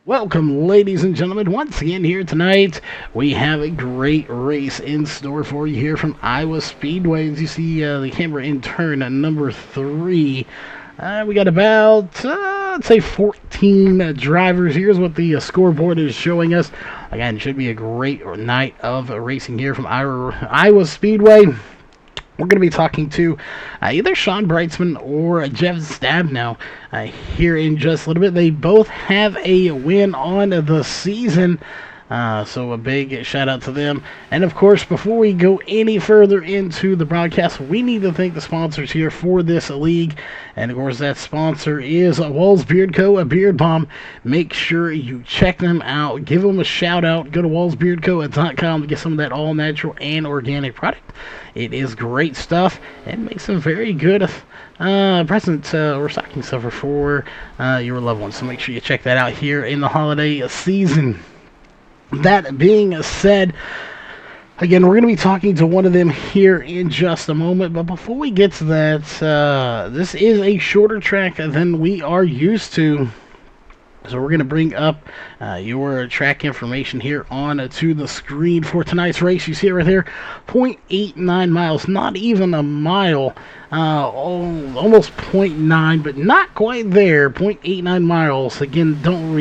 Welcome, ladies and gentlemen, once again here tonight. We have a great race in store for you here from Iowa Speedway. As you see the camera in turn number 3. We got about, I'd say 14 drivers. Here's what the scoreboard is showing us. Again, it should be a great night of racing here from Iowa Speedway. We're going to be talking to either Sean Brightsman or Jeff Stabnow here in just a little bit. They both have a win on the season, so a big shout out to them. And of course, before we go any further into the broadcast, we need to thank the sponsors here for this league. And of course, that sponsor is Walls Beard Co., a beard balm. Make sure you check them out. Give them a shout out. Go to wallsbeardco.com to get some of that all natural and organic product. It is great stuff and makes some very good presents or stocking stuffer for your loved ones. So make sure you check that out here in the holiday season. That being said, again, we're going to be talking to one of them here in just a moment. But before we get to that, this is a shorter track than we are used to. So we're going to bring up your track information here to the screen for tonight's race. You see it right there, 0.89 miles, not even a mile, almost 0.9, but not quite there, 0.89 miles. Again, don't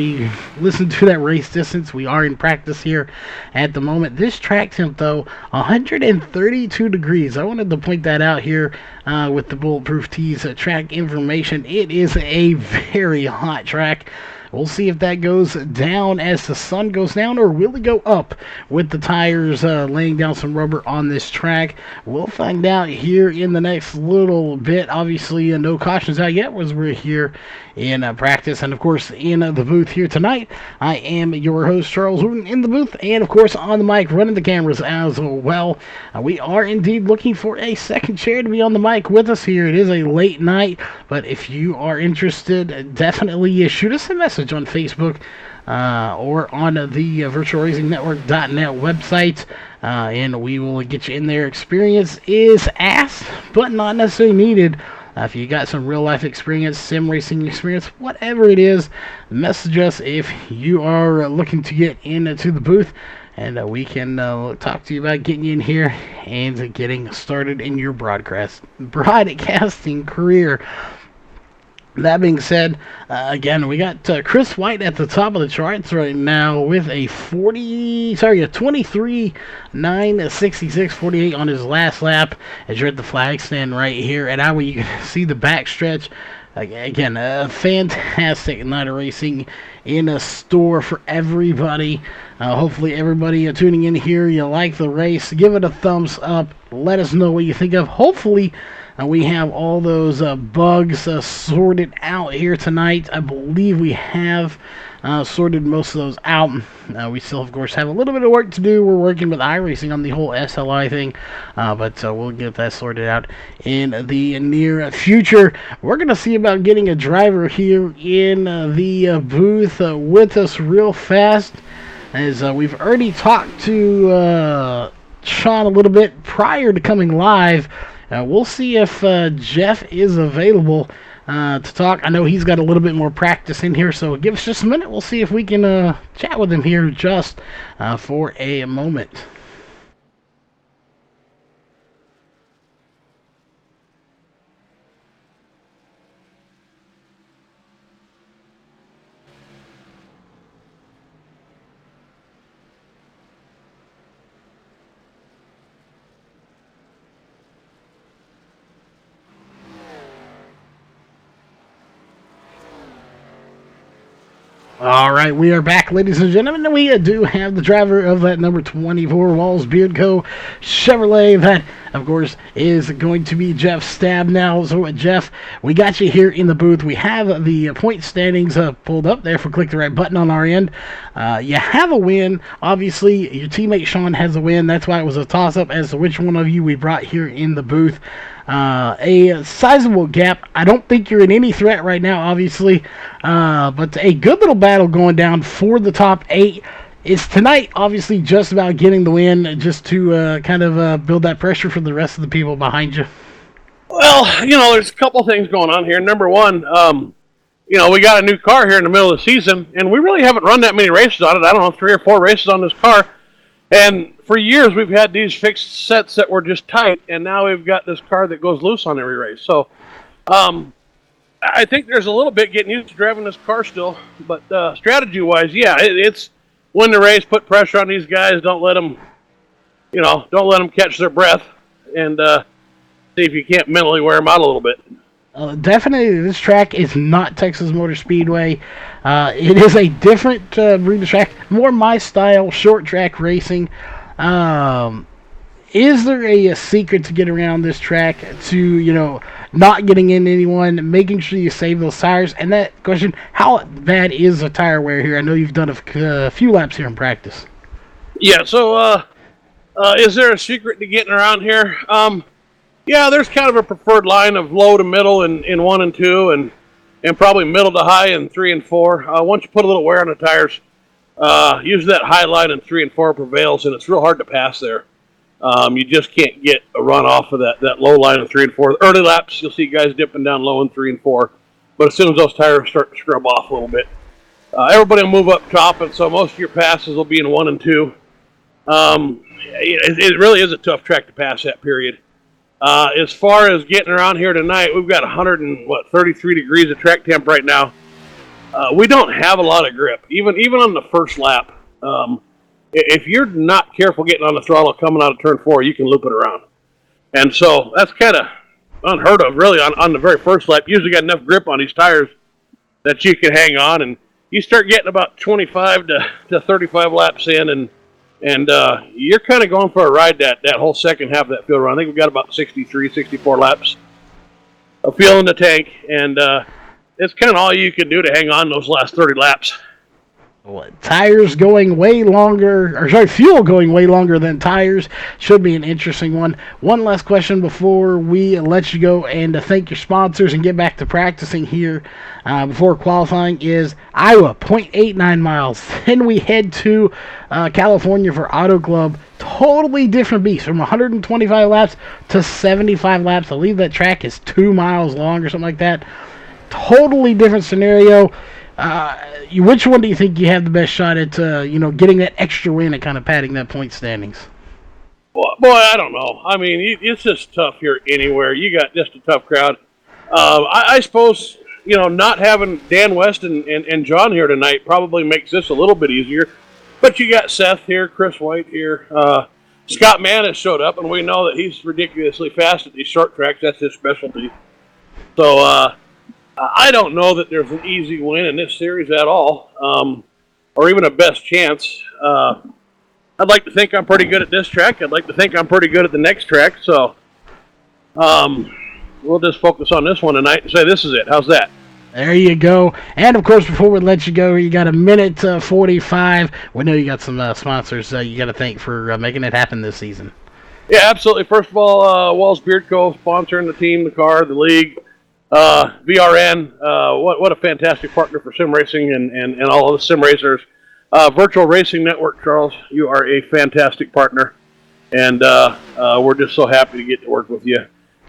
listen to that race distance. We are in practice here at the moment. This track temp, though, 132 degrees. I wanted to point that out here with the Bulletproof Tees track information. It is a very hot track. We'll see if that goes down as the sun goes down, or will it go up with the tires laying down some rubber on this track. We'll find out here in the next little bit. Obviously, no cautions out yet as we're here in practice. And, of course, in the booth here tonight, I am your host, Charles Wooten, in the booth. And, of course, on the mic, running the cameras as well. We are indeed looking for a second chair to be on the mic with us here. It is a late night, but if you are interested, definitely shoot us a message on Facebook or on the virtualracingnetwork.net website, and we will get you in there. Experience is asked, but not necessarily needed. If you got some real life experience, sim racing experience, whatever it is, message us if you are looking to get into the booth, and we can talk to you about getting you in here and getting started in your broadcasting career. That being said, again, we got Chris White at the top of the charts right now with a 23:9:66:48 on his last lap. As you're at the flag stand right here at Iowa, you can see the backstretch. Again, a fantastic night of racing in a store for everybody. Hopefully everybody tuning in here, you like the race. Give it a thumbs up. Let us know what you think of. Hopefully we have all those bugs sorted out here tonight. I believe we have sorted most of those out. We still, of course, have a little bit of work to do. We're working with iRacing on the whole SLI thing, but we'll get that sorted out in the near future. We're going to see about getting a driver here in the booth with us real fast, as we've already talked to Sean a little bit prior to coming live. We'll see if Jeff is available to talk. I know he's got a little bit more practice in here, so give us just a minute. We'll see if we can chat with him here just for a moment. All right, we are back, ladies and gentlemen, and we do have the driver of that number 24 Walls Beard Co. Chevrolet. That, of course, is going to be Jeff Stabnow. So, Jeff, we got you here in the booth. We have the point standings pulled up there for click the right button on our end. You have a win. Obviously, your teammate Sean has a win. That's why it was a toss-up as to which one of you we brought here in the booth. A sizable gap. I don't think you're in any threat right now, obviously, but a good little battle going down for the top 8. It's tonight, obviously, just about getting the win, just to kind of build that pressure for the rest of the people behind you. Well, there's a couple things going on here. Number one, we got a new car here in the middle of the season, and we really haven't run that many races on it. I don't know, 3 or 4 races on this car. And for years, we've had these fixed sets that were just tight, and now we've got this car that goes loose on every race. So I think there's a little bit getting used to driving this car still. But strategy-wise, yeah, it's win the race, put pressure on these guys, don't let them, don't let them catch their breath, and see if you can't mentally wear them out a little bit. Definitely, this track is not Texas Motor Speedway. It is a different breed of track, more my style, short track racing. Um, is there a secret to get around this track to, not getting in anyone, making sure you save those tires? And that question, how bad is the tire wear here? I know you've done a few laps here in practice. Yeah, so is there a secret to getting around here? Yeah, there's kind of a preferred line of low to middle in 1 and 2, and probably middle to high in 3 and 4. Once you put a little wear on the tires, usually that high line in 3 and 4 prevails, and it's real hard to pass there. You just can't get a run off of that low line of 3 and 4. Early laps, you'll see guys dipping down low in 3 and 4, but as soon as those tires start to scrub off a little bit, everybody will move up top, and so most of your passes will be in 1 and 2. It really is a tough track to pass that period. As far as getting around here tonight, we've got 33 degrees of track temp right now. We don't have a lot of grip, even on the first lap. If you're not careful getting on the throttle coming out of turn 4, you can loop it around. And so that's kind of unheard of, really, on the very first lap. You usually got enough grip on these tires that you can hang on, and you start getting about 25 to 35 laps in, and you're kind of going for a ride that whole second half of that field run. I think we've got about 63, 64 laps of fuel in the tank, and it's kind of all you can do to hang on those last 30 laps. Tires going way longer, or sorry, fuel going way longer than tires should be an interesting one. One last question before we let you go and to thank your sponsors and get back to practicing here before qualifying is Iowa, 0.89 miles. Then we head to California for Auto Club. Totally different beast from 125 laps to 75 laps. I believe that track is 2 miles long or something like that. Totally different scenario. Which one do you think you have the best shot at, getting that extra win and kind of padding that point standings? Boy, I don't know. I mean, it's just tough here anywhere. You got just a tough crowd. I suppose, not having Dan West and John here tonight probably makes this a little bit easier. But you got Seth here, Chris White here. Scott Mann has showed up, and we know that he's ridiculously fast at these short tracks. That's his specialty. So, I don't know that there's an easy win in this series at all, or even a best chance. I'd like to think I'm pretty good at this track. I'd like to think I'm pretty good at the next track. So we'll just focus on this one tonight and say this is it. How's that? There you go. And, of course, before we let you go, you got a minute 45. We know you got some sponsors you got to thank for making it happen this season. Yeah, absolutely. First of all, Walls Beard Co. sponsoring the team, the car, the league. VRN, what a fantastic partner for sim racing and all of the sim racers. Virtual Racing Network, Charles, you are a fantastic partner, and we're just so happy to get to work with you.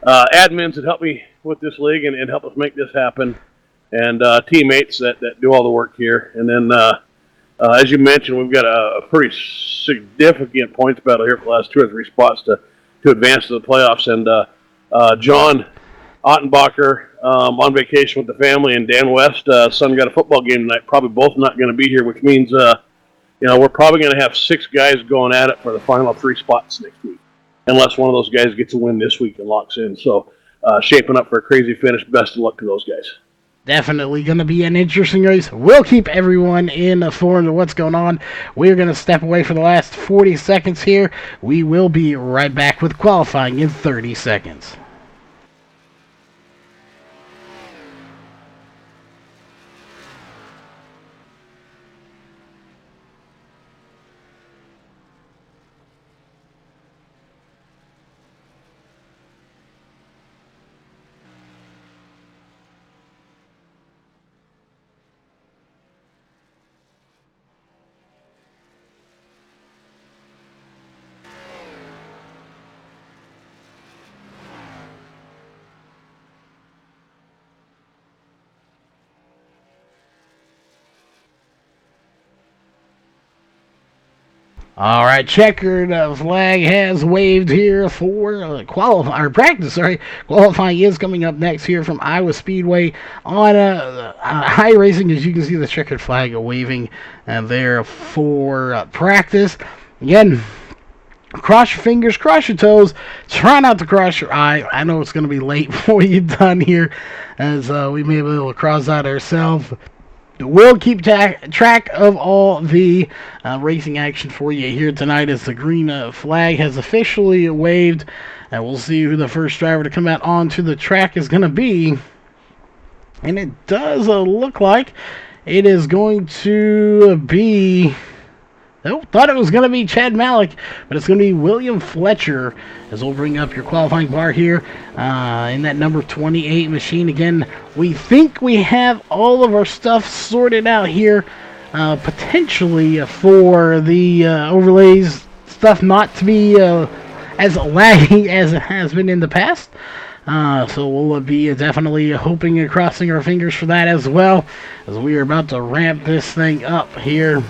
Admins that help me with this league and help us make this happen, and teammates that do all the work here. And then, as you mentioned, we've got a pretty significant points battle here for the last 2 or 3 spots to advance to the playoffs. And John Ottenbacher on vacation with the family, and Dan West, son got a football game tonight. Probably both not going to be here, which means we're probably going to have 6 guys going at it for the final 3 spots next week, unless one of those guys gets a win this week and locks in. So shaping up for a crazy finish. Best of luck to those guys. Definitely going to be an interesting race. We'll keep everyone informed of what's going on. We're going to step away for the last 40 seconds here. We will be right back with qualifying in 30 seconds. All right, checkered flag has waved here for practice. Sorry, qualifying is coming up next here from Iowa Speedway on high racing. As you can see, the checkered flag waving there for practice. Again, cross your fingers, cross your toes. Try not to cross your eye. I know it's going to be late before you're done here, as we may be able to cross that ourselves. We'll keep track of all the racing action for you here tonight as the green flag has officially waved. And we'll see who the first driver to come out onto the track is going to be. And it does look like it is going to be... Oh, thought it was going to be Chad Malik, but it's going to be William Fletcher, as we'll bring up your qualifying bar here in that number 28 machine. Again, we think we have all of our stuff sorted out here, potentially for the overlays stuff not to be as laggy as it has been in the past. So we'll be definitely hoping and crossing our fingers for that as well, as we are about to ramp this thing up here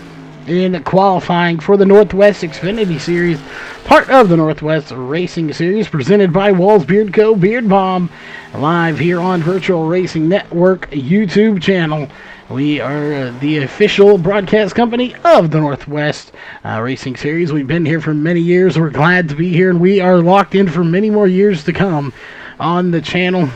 in qualifying for the Northwest Xfinity Series, part of the Northwest Racing Series, presented by Walls Beard Co. Beard Bomb, live here on Virtual Racing Network YouTube channel. We are the official broadcast company of the Northwest Racing Series. We've been here for many years. We're glad to be here, and we are locked in for many more years to come on the channel.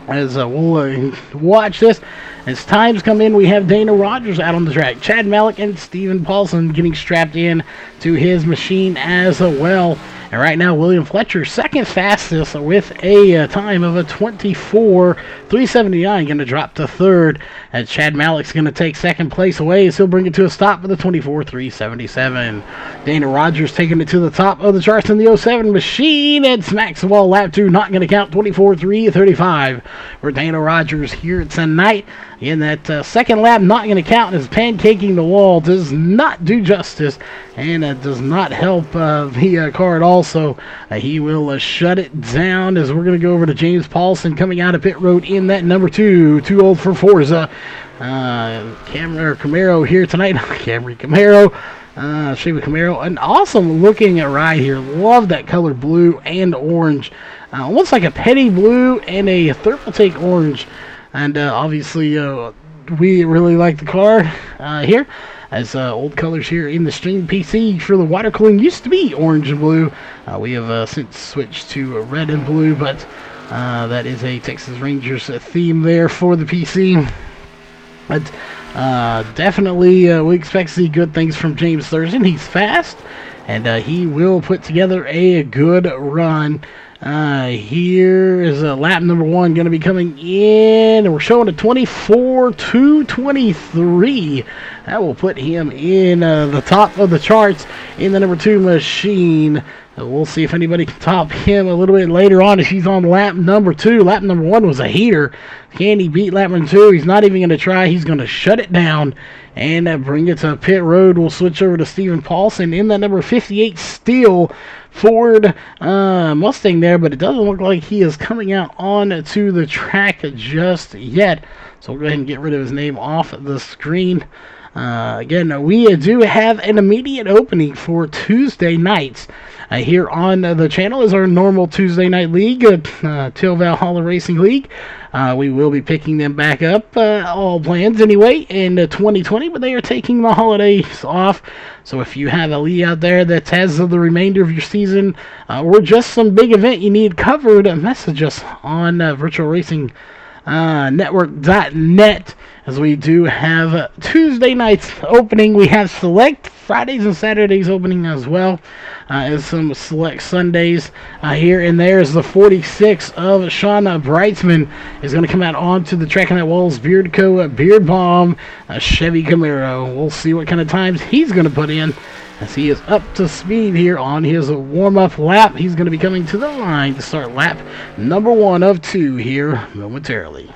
As we'll watch this, as times come in, we have Dana Rogers out on the track, Chad Malik and Stephen Paulson getting strapped in to his machine as well. And right now, William Fletcher, second fastest with a time of a 24.379, going to drop to third. And Chad Malik's going to take second place away as he'll bring it to a stop with a 24.377. Dana Rogers taking it to the top of the charts in the 07 machine and smacks the wall. Lap 2 not going to count, 24.335 for Dana Rogers here tonight. In that second lap, not going to count, as pancaking the wall does not do justice and does not help the car at all. So he will shut it down, as we're going to go over to James Paulson coming out of pit road in that number 2. Too old for Forza. Camaro here tonight. Camry Camaro. Chevy Camaro. An awesome looking ride here. Love that color, blue and orange. Almost like a petty blue and a thermal take orange. And obviously, we really like the car here, as old colors here in the Stream PC for the water cooling used to be orange and blue. We have since switched to red and blue, but that is a Texas Rangers theme there for the PC. But definitely, we expect to see good things from James Thurston. He's fast, and he will put together a good run. Here is lap number 1 going to be coming in, and we're showing a 24.223. That will put him in the top of the charts in the number 2 machine. We'll see if anybody can top him a little bit later on, if he's on lap number 2. Lap number 1 was a heater. Can he beat lap number 2? He's not even going to try. He's going to shut it down and bring it to pit road. We'll switch over to Stephen Paulson in that number 58 Steel Ford Mustang there, but it doesn't look like he is coming out onto the track just yet. So we'll go ahead and get rid of his name off the screen. Again, we do have an immediate opening for Tuesday nights here on the channel. Is our normal Tuesday night league, Till Valhalla Racing League. We will be picking them back up, all plans anyway, in 2020, but they are taking the holidays off. So if you have a league out there that has the remainder of your season or just some big event you need covered, message us on Virtual Racing Network.net, as we do have Tuesday nights opening. We have select Fridays and Saturdays opening as well, as some select Sundays here and there. As the 46 of Shauna Breitzman is going to come out onto the track in that Walls Beard Co. Beard Bomb Chevy Camaro. We'll see what kind of times he's going to put in, as he is up to speed here on his warm-up lap. He's going to be coming to the line to start lap number 1 of 2 here momentarily.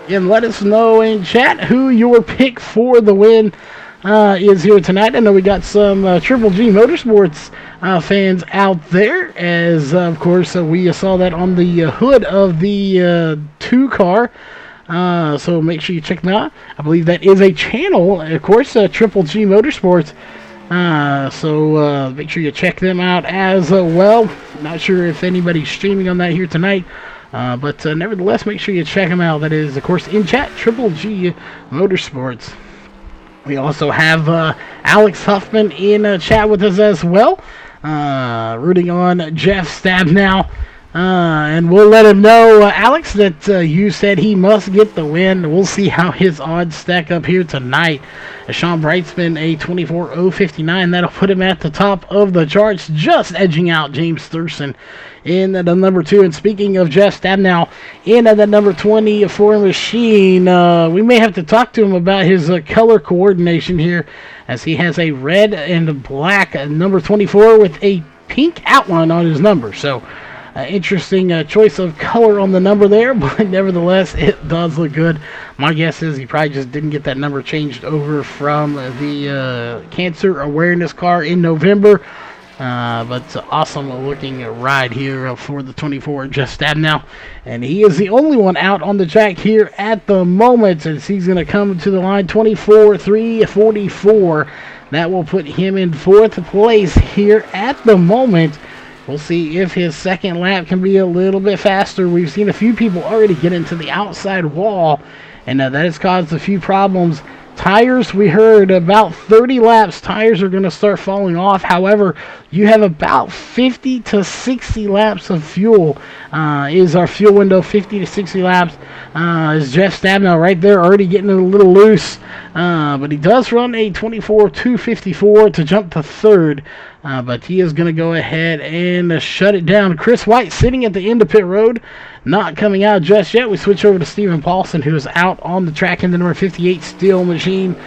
And let us know in chat who your pick for the win is here tonight. I know we got some Triple G Motorsports fans out there, as of course we saw that on the hood of the 2 car. So make sure you check them out. I believe that is a channel, of course, Triple G Motorsports. So make sure you check them out as well. Not sure if anybody's streaming on that here tonight. But nevertheless, make sure you check them out. That is, of course, in chat, Triple G Motorsports. We also have Alex Huffman in chat with us as well, rooting on Jeff Stabnow. And we'll let him know, Alex, that you said he must get the win. We'll see how his odds stack up here tonight. Sean Brightsman, a 24.059. That'll put him at the top of the charts, just edging out James Thurston in the number 2. And speaking of Jeff Stabnow, in the number 24 machine, we may have to talk to him about his color coordination here, as he has a red and black number 24 with a pink outline on his number. So, interesting choice of color on the number there, but nevertheless, it does look good. My guess is he probably just didn't get that number changed over from the cancer awareness car in November. But awesome looking ride here for the 24 Jeff Stabnow. And he is the only one out on the track here at the moment, as he's going to come to the line 24.344. That will put him in 4th place here at the moment. We'll see if his second lap can be a little bit faster. We've seen a few people already get into the outside wall, and that has caused a few problems. Tires, we heard about 30 laps, tires are going to start falling off. However, you have about 50 to 60 laps of fuel. Is our fuel window 50 to 60 laps? Is Jeff Stabnow right there already getting a little loose? But he does run a 24.254 to jump to 3rd. But he is going to go ahead and shut it down. Chris White sitting at the end of pit road, not coming out just yet. We switch over to Stephen Paulson, who is out on the track in the number 58 Steel Machine.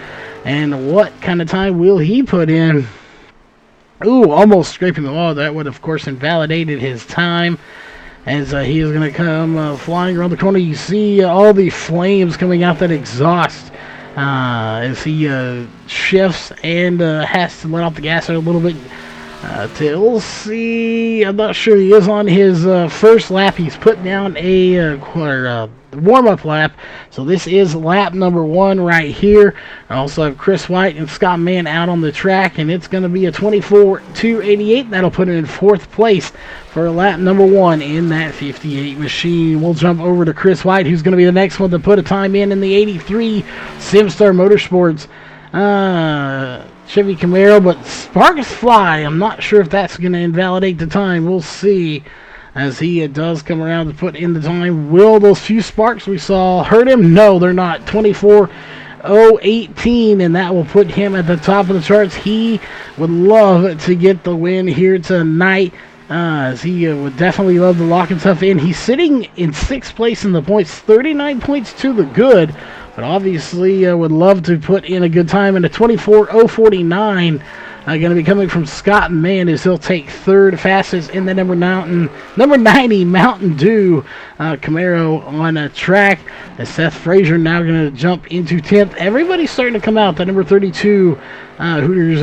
And what kind of time will he put in? Ooh, almost scraping the wall. That would, of course, invalidated his time, as he is going to come flying around the corner. You see all the flames coming out that exhaust as he shifts and has to let off the gas a little bit. We'll see. I'm not sure. He is on his first lap. He's put down a warm-up lap. So this is lap number 1 right here. I also have Chris White and Scott Mann out on the track, and it's going to be a 24.288. That'll put him in 4th place for lap number 1 in that 58 machine. We'll jump over to Chris White, who's going to be the next one to put a time in the 83 SimStar Motorsports Chevy Camaro, but sparks fly. I'm not sure if that's going to invalidate the time. We'll see as he does come around to put in the time. Will those few sparks we saw hurt him? No, they're not. 24.018, and that will put him at the top of the charts. He would love to get the win here tonight, as he would definitely love to lock himself in. He's sitting in 6th place in the points, 39 points to the good. But obviously would love to put in a good time. And a 24.049 going to be coming from Scott Mann, as he'll take 3rd fastest in the number 90 Mountain Dew Camaro on a track. As Seth Frazier now going to jump into 10th. Everybody's starting to come out. The number 32 Hooters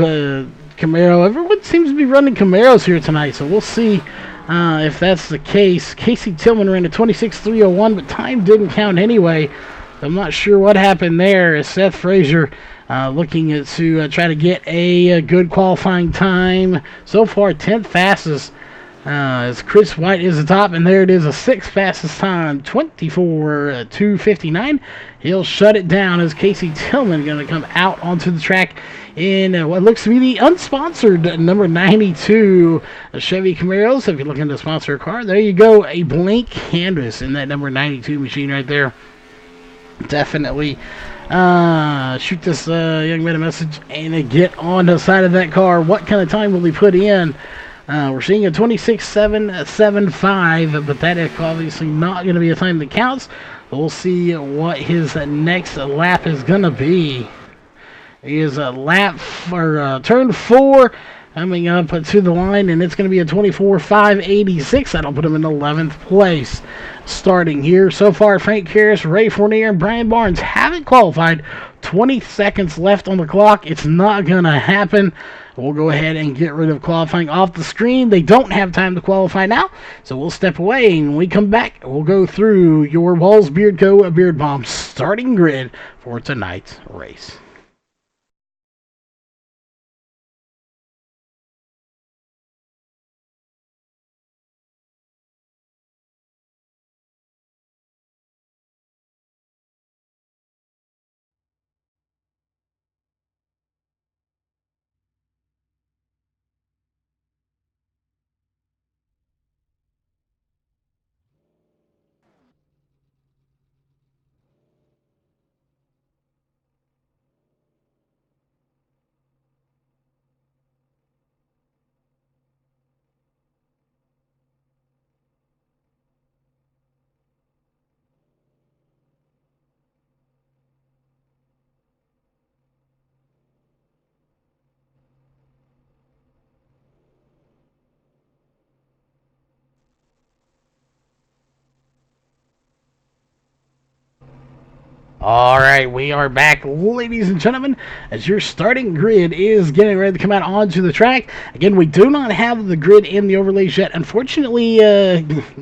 Camaro. Everyone seems to be running Camaros here tonight. So we'll see if that's the case. Casey Tillman ran a 26.301, but time didn't count anyway. I'm not sure what happened there, as Seth Frazier looking to try to get a good qualifying time. So far, 10th fastest, as Chris White is the top, and there it is, a 6th fastest time, 24.259. He'll shut it down as Casey Tillman going to come out onto the track in what looks to be the unsponsored number 92 Chevy Camaro. So if you're looking to sponsor a car, there you go, a blank canvas in that number 92 machine right there. Definitely shoot this young man a message and get on the side of that car. What kind of time will he put in? We're seeing a 26.775, but that is obviously not going to be a time that counts. We'll see what his next lap is going to be. He is a lap for turn 4 coming up to the line, and it's going to be a 24.586. That'll put him in 11th place. Starting here so far, Frank Karras, Ray Fournier, and Brian Barnes haven't qualified. 20 seconds left on the clock. It's not going to happen. we'll go ahead and get rid of qualifying off the screen. They don't have time to qualify now, so we'll step away. And when we come back, we'll go through your Walls Beard Co. Beard Bomb starting grid for tonight's race. All right, we are back, ladies and gentlemen, as your starting grid is getting ready to come out onto the track. Again, we do not have the grid in the overlays yet. Unfortunately,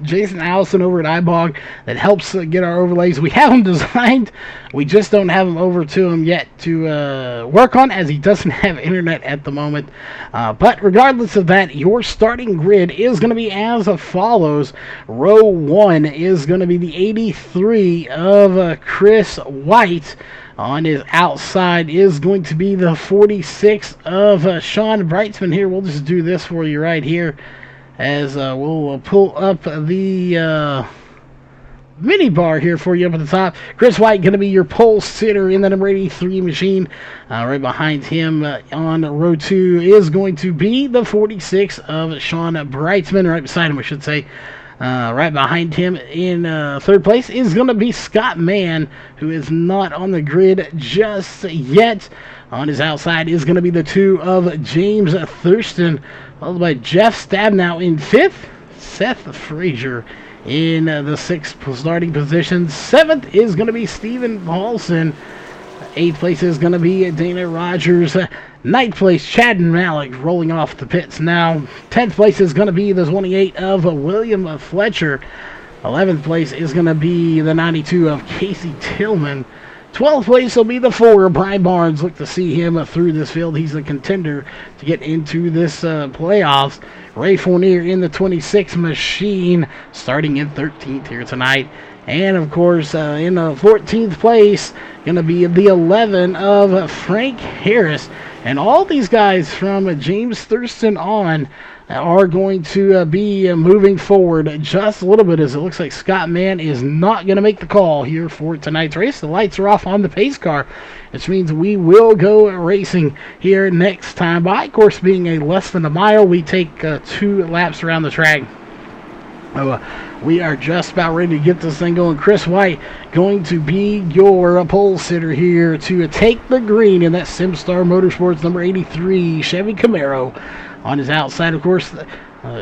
Jason Allison over at iBog that helps get our overlays. We have them designed. We just don't have them over to him yet to work on, as he doesn't have internet at the moment. But regardless of that, your starting grid is going to be as follows. Row 1 is going to be the 83 of Chris White. On his outside is going to be the 46 of Sean Brightsman here. We'll just do this for you right here as we'll pull up the mini bar here for you up at the top. Chris White going to be your pole sitter in the number 83 machine. Right behind him on row 2 is going to be the 46 of Sean Brightsman. Right beside him, I should say. Right behind him in third place is going to be Scott Mann, who is not on the grid just yet. On his outside is going to be the 2 of James Thurston, followed by Jeff Stabnow in 5th. Seth Frazier in the 6th starting position. 7th is going to be Stephen Paulson. 8th place is going to be Dana Rogers. 9th place, Chad Malik rolling off the pits now. 10th place is going to be the 28 of William Fletcher. 11th place is going to be the 92 of Casey Tillman. 12th place will be the 4 of Brian Barnes. Look to see him through this field. He's a contender to get into this playoffs. Ray Fournier in the 26 machine, starting in 13th here tonight. And, of course, in the 14th place, going to be the 11 of Frank Harris. And all these guys from James Thurston on are going to be moving forward just a little bit, as it looks like Scott Mann is not going to make the call here for tonight's race. The lights are off on the pace car, which means we will go racing here next time. By, of course, being a less than a mile, we take 2 laps around the track. We are just about ready to get this thing going. Chris White going to be your pole sitter here to take the green in that SimStar Motorsports number 83 Chevy Camaro. On his outside, of course,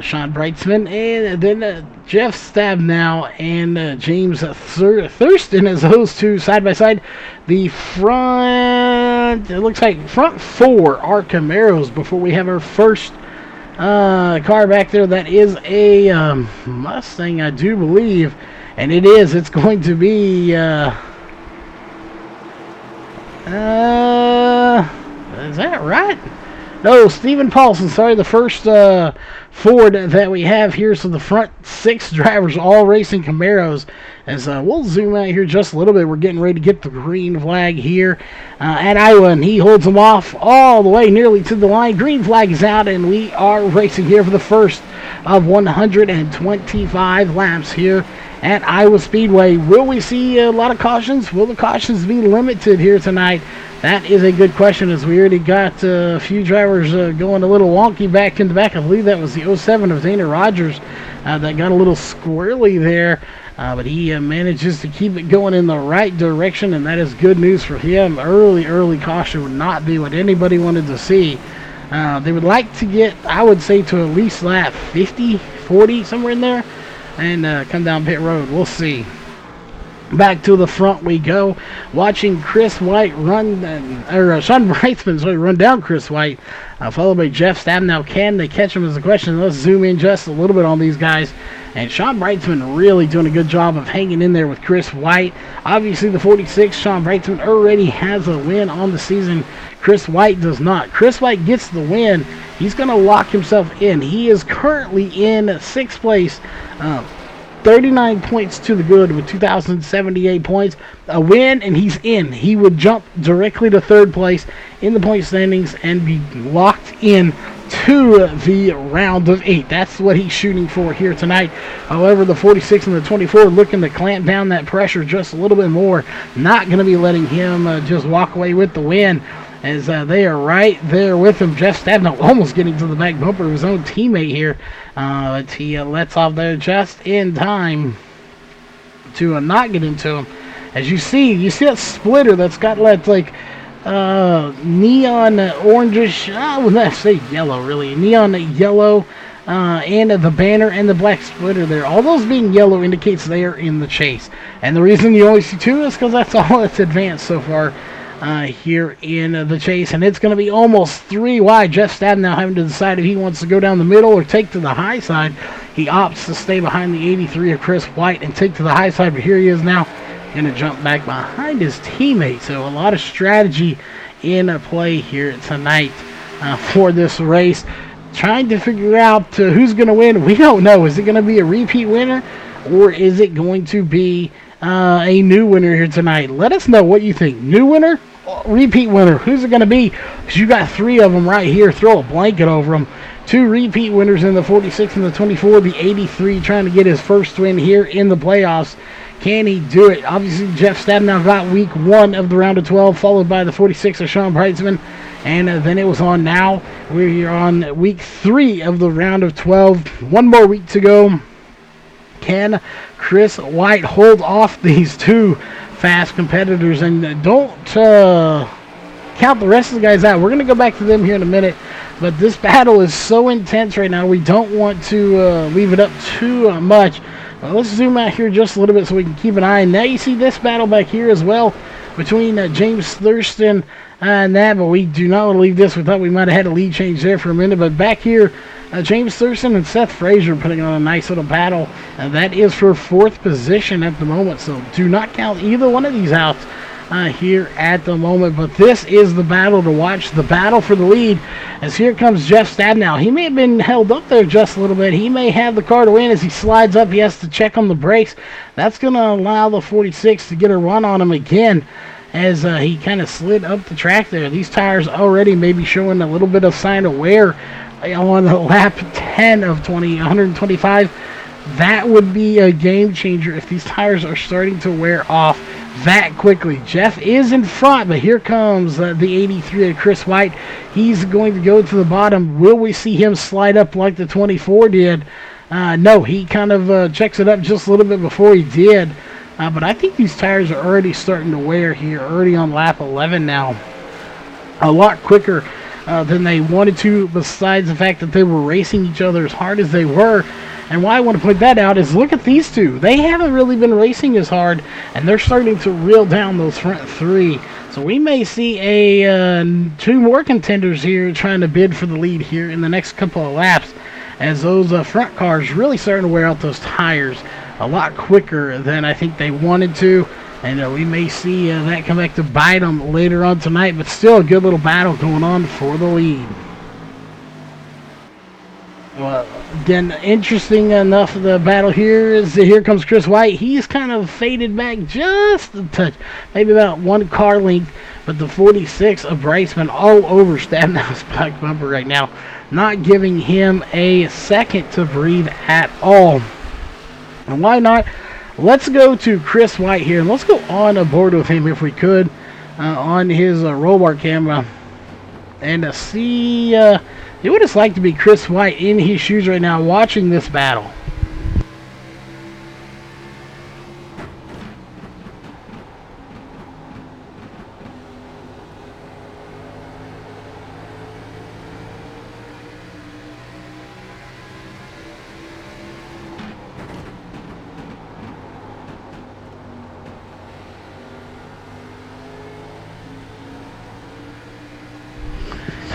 Sean Brightsman, and then Jeff Stabnow and James Thurston as those 2 side by side. The front, it looks like front 4 are Camaros before we have our first car back there. That is a Mustang, I do believe, and it is. It's going to be is that right? No, Stephen Paulson. Sorry, the first Ford that we have here. So the front 6 drivers all racing Camaros. As we'll zoom out here just a little bit. We're getting ready to get the green flag here at Iowa, and he holds them off all the way nearly to the line. Green flag is out, and we are racing here for the first of 125 laps here at Iowa Speedway. Will we see a lot of cautions? Will the cautions be limited here tonight? That is a good question, as we already got a few drivers going a little wonky back in the back. I believe that was the 07 of Dana Rogers that got a little squirrely there. But he manages to keep it going in the right direction, and that is good news for him. Early caution would not be what anybody wanted to see. They would like to get, I would say, to at least lap 50, 40, somewhere in there, and come down pit road. We'll see. Back to the front we go, watching Chris White run, Sean Brightsman, sorry, run down Chris White, followed by Jeff Stabenow. Can they catch him is the question. Let's zoom in just a little bit on these guys. And Sean Brightsman really doing a good job of hanging in there with Chris White. Obviously, the 46, Sean Brightsman, already has a win on the season. Chris White does not. Chris White gets the win. He's going to lock himself in. He is currently in 6th place. 39 points to the good with 2,078 points. A win, and he's in. He would jump directly to 3rd place in the point standings and be locked in to the round of 8. That's what he's shooting for here tonight. However, the 46 and the 24 looking to clamp down that pressure just a little bit more. Not going to be letting him just walk away with the win, as they are right there with him. Jeff Stabenow almost getting to the back bumper of his own teammate here. But he lets off there just in time to not get into him. As you see that splitter that's got that like neon orangish, I would not say yellow really, neon yellow, and the banner and the black splitter there. All those being yellow indicates they are in the chase. And the reason you only see 2 is because that's all that's advanced so far here in the chase, and it's going to be almost 3 wide. Jeff Stabenow having to decide if he wants to go down the middle or take to the high side. He opts to stay behind the 83 of Chris White and take to the high side, but here he is now going to jump back behind his teammate. So a lot of strategy in play here tonight for this race. Trying to figure out who's going to win. We don't know. Is it going to be a repeat winner, or is it going to be a new winner here tonight? Let us know what you think. New winner, repeat winner. Who's it going to be? Because you got 3 of them right here. Throw a blanket over them. 2 repeat winners in the 46 and the 24. The 83 trying to get his first win here in the playoffs. Can he do it? Obviously, Jeff Stabenow got week 1 of the round of 12, followed by the 46 of Sean Brightsman. And then it was on now. We're on week 3 of the round of 12. 1 more week to go. Can Chris White hold off these 2 fast competitors? And don't count the rest of the guys out. We're going to go back to them here in a minute. But this battle is so intense right now. We don't want to leave it up too much. Let's zoom out here just a little bit so we can keep an eye. Now you see this battle back here as well between James Thurston and that. But we do not want to leave this. We thought we might have had a lead change there for a minute. But back here, James Thurston and Seth Frazier putting on a nice little battle. That is for 4th position at the moment. So do not count either one of these out here at the moment. But this is the battle to watch. The battle for the lead. As here comes Jeff Stabenow. He may have been held up there just a little bit. He may have the car to win. As he slides up, he has to check on the brakes. That's going to allow the 46 to get a run on him again, as he kind of slid up the track there. These tires already maybe showing a little bit of sign of wear on the lap 10 of 125. That would be a game changer if these tires are starting to wear off that quickly. Jeff is in front, but here comes the 83 of Chris White. He's going to go to the bottom. Will we see him slide up like the 24 did? No, he kind of checks it up just a little bit before he did. But I think these tires are already starting to wear here, already on lap 11 now. A lot quicker than they wanted to, besides the fact that they were racing each other as hard as they were. And why I want to point that out is look at these 2. They haven't really been racing as hard, and they're starting to reel down those front 3. So we may see 2 more contenders here trying to bid for the lead here in the next couple of laps, as those front cars really starting to wear out those tires a lot quicker than I think they wanted to. And we may see that come back to bite them later on tonight, but still a good little battle going on for the lead. Well, again, interesting enough, the battle here is here comes Chris White. He's kind of faded back just a touch, maybe about 1 car length, but the 46 of Brightsman all over Stabenow's back bumper right now, not giving him a second to breathe at all. And why not? Let's go to Chris White here, and let's go on aboard with him if we could on his roll bar camera and see what it's like to be Chris White in his shoes right now watching this battle.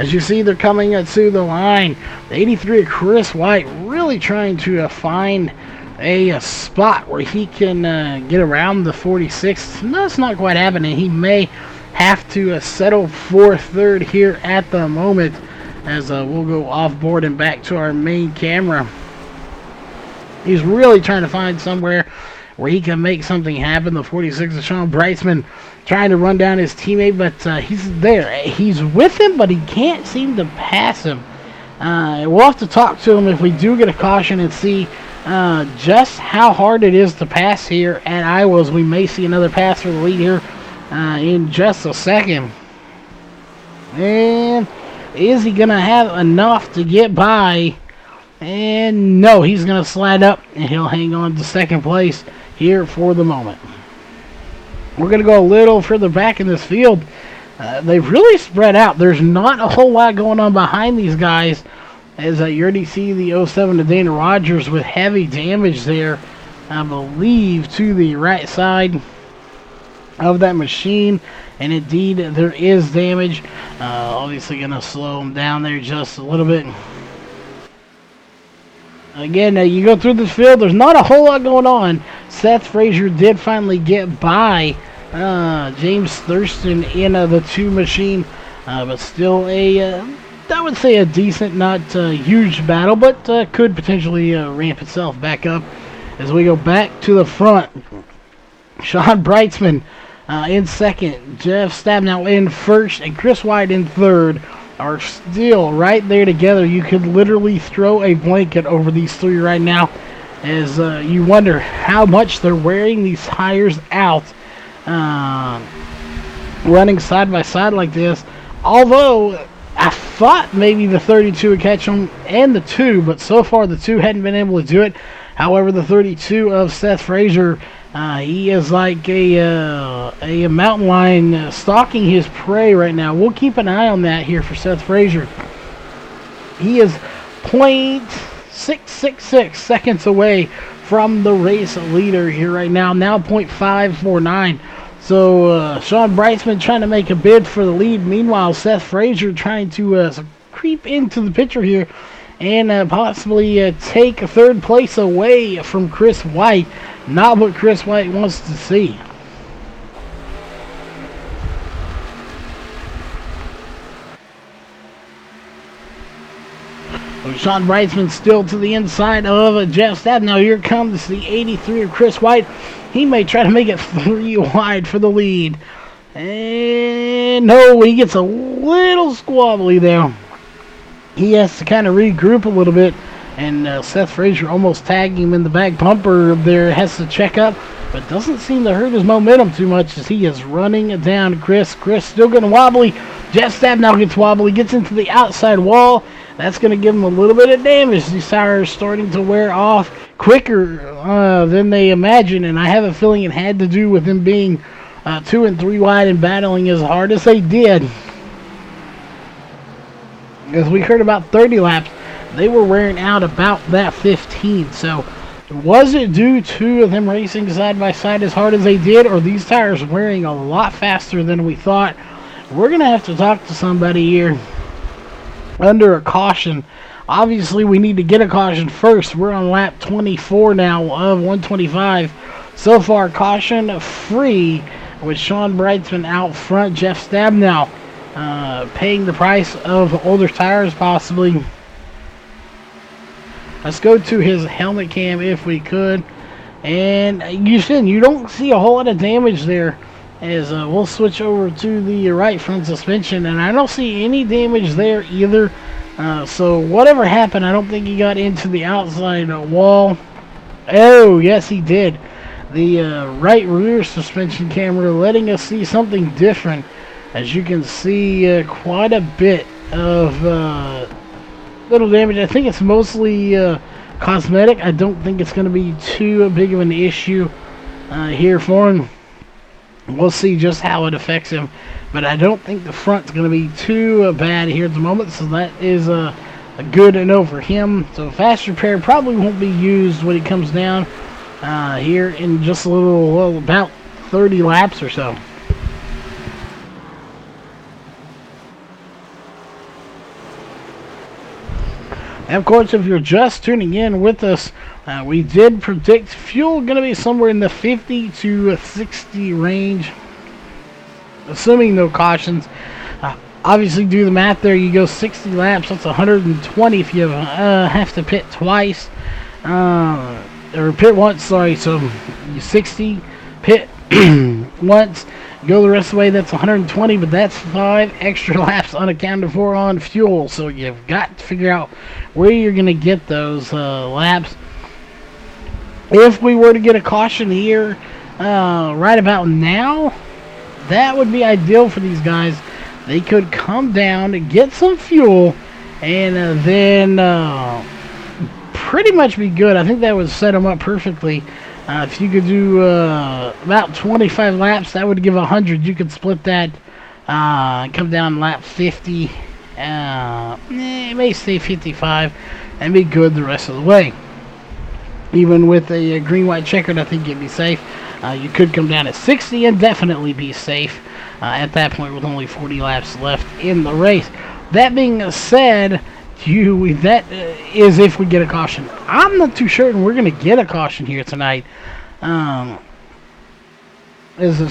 As you see, they're coming to the line. The 83 of Chris White really trying to find a spot where he can get around the 46. No, it's not quite happening. He may have to settle for third here at the moment, as we'll go off board and back to our main camera. He's really trying to find somewhere where he can make something happen. The 46 of Sean Brightsman trying to run down his teammate, but he's there. He's with him, but he can't seem to pass him. We'll have to talk to him if we do get a caution and see just how hard it is to pass here at Iowa's. We may see another pass for the lead here in just a second. And is he going to have enough to get by? And no, he's going to slide up and he'll hang on to second place here for the moment. We're going to go a little further back in this field. They've really spread out. There's not a whole lot going on behind these guys, as you already see the 07 to Dana Rogers with heavy damage there, I believe, to the right side of that machine. And indeed, there is damage. Obviously going to slow him down there just a little bit. Again, you go through this field, there's not a whole lot going on. Seth Frazier did finally get by James Thurston in the 2 machine, but still I would say a decent, not huge battle, but could potentially ramp itself back up as we go back to the front. Sean Brightsman in second, Jeff Stabnow in first, and Chris White in third are still right there together. You could literally throw a blanket over these three right now, as you wonder how much they're wearing these tires out, running side by side like this. Although I thought maybe the 32 would catch them and the 2, but so far the 2 hadn't been able to do it. However, the 32 of Seth Frazier, he is like a mountain lion stalking his prey right now. We'll keep an eye on that here for Seth Frazier. He is 0.666 seconds away from the race leader here right now. Now 0.549. So Sean Brightsman trying to make a bid for the lead. Meanwhile, Seth Frazier trying to creep into the picture here and possibly take third place away from Chris White. Not what Chris White wants to see. Sean Brightsman still to the inside of Jeff Stab. Now here comes the 83 of Chris White. He may try to make it 3 wide for the lead. And no, he gets a little squabbly there. He has to kind of regroup a little bit. And Seth Frazier almost tagging him in the back bumper there, has to check up, but doesn't seem to hurt his momentum too much as he is running down Chris. Chris still getting wobbly. Jeff Stab now gets wobbly, gets into the outside wall. That's going to give him a little bit of damage. These tires starting to wear off quicker than they imagine, and I have a feeling it had to do with them being 2 and 3 wide and battling as hard as they did. As we heard about 30 laps, they were wearing out about that 15. So was it due to them racing side by side as hard as they did, or these tires wearing a lot faster than we thought? We're going to have to talk to somebody here under a caution. Obviously, we need to get a caution first. We're on lap 24 now of 125. So far, caution free with Sean Brightsman out front. Jeff Stab now paying the price of older tires possibly. Let's go to his helmet cam if we could. And you don't see a whole lot of damage there, as we'll switch over to the right front suspension, and I don't see any damage there either. So whatever happened, I don't think he got into the outside wall. Oh, yes, he did. The right rear suspension camera letting us see something different. As you can see, quite a bit of little damage. I think it's mostly cosmetic. I don't think it's going to be too big of an issue here for him. We'll see just how it affects him, but I don't think the front's going to be too bad here at the moment, so that is a good no for him. So fast repair probably won't be used when he comes down here in just a little, well, about 30 laps or so. And of course, if you're just tuning in with us, we did predict fuel going to be somewhere in the 50 to 60 range, assuming no cautions. Obviously, do the math there. You go 60 laps. That's 120 if you have to pit twice. Or pit once, sorry. So, 60, pit once, go the rest of the way. That's 120, but that's 5 extra laps unaccounted for on fuel. So, you've got to figure out where you're going to get those laps. If we were to get a caution here right about now, that would be ideal for these guys. They could come down and get some fuel and then pretty much be good. I think that would set them up perfectly. If you could do about 25 laps, that would give 100. You could split that, come down lap 50. It may stay 55 and be good the rest of the way. Even with a green-white checkered, I think you'd be safe. You could come down at 60 and definitely be safe at that point with only 40 laps left in the race. That being said, that is if we get a caution. I'm not too certain we're going to get a caution here tonight. As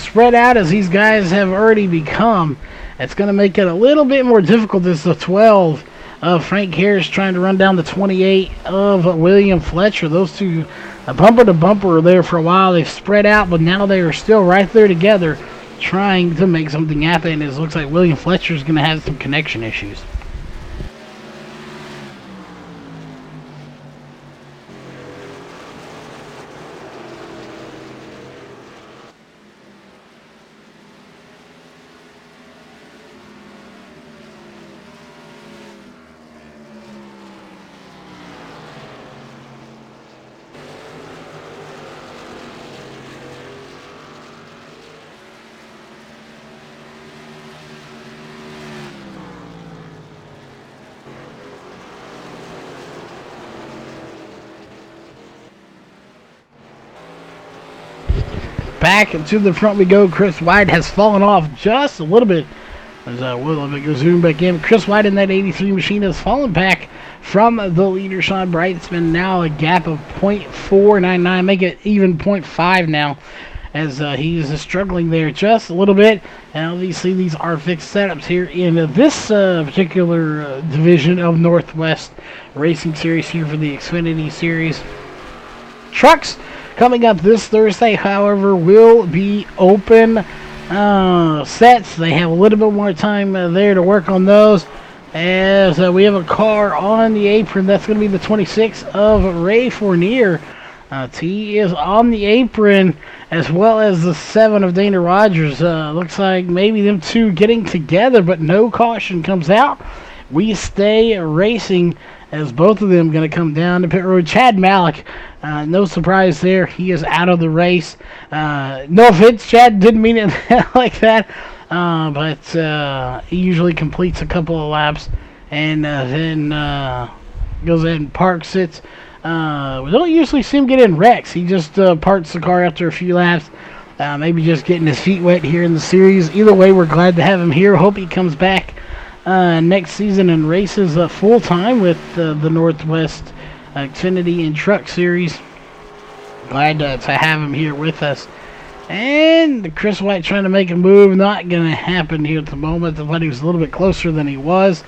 spread out as these guys have already become, it's going to make it a little bit more difficult. This is the 12 of Frank Harris trying to run down the 28 of William Fletcher. Those two, bumper to bumper, are there for a while. They've spread out, but now they are still right there together trying to make something happen. It looks like William Fletcher is going to have some connection issues. Back to the front we go. Chris White has fallen off just a little bit. As Will go zoom back in. Chris White in that 83 machine has fallen back from the leader, Sean Brightsman. Now a gap of .499. Make it even .5 now, as he is struggling there just a little bit. And obviously these are fixed setups here in this particular division of Northwest Racing Series here for the Xfinity Series. Trucks coming up this Thursday, however, will be open sets. They have a little bit more time there to work on those, as we have a car on the apron. That's going to be the 26 of Ray Fournier. He is on the apron, as well as the 7 of Dana Rogers. Looks like maybe them two getting together, but no caution comes out. We stay racing, as both of them going to come down to pit road. Chad Malik, no surprise there. He is out of the race. No offense, Chad, didn't mean it like that. But he usually completes a couple of laps and then goes ahead and parks it. We don't usually see him get in wrecks. He just parks the car after a few laps. Maybe just getting his feet wet here in the series. Either way, we're glad to have him here. Hope he comes back next season and races full-time with the Northwest Xfinity and Truck Series. Glad to have him here with us. And Chris White trying to make a move. Not going to happen here at the moment. I thought he was a little bit closer than he was.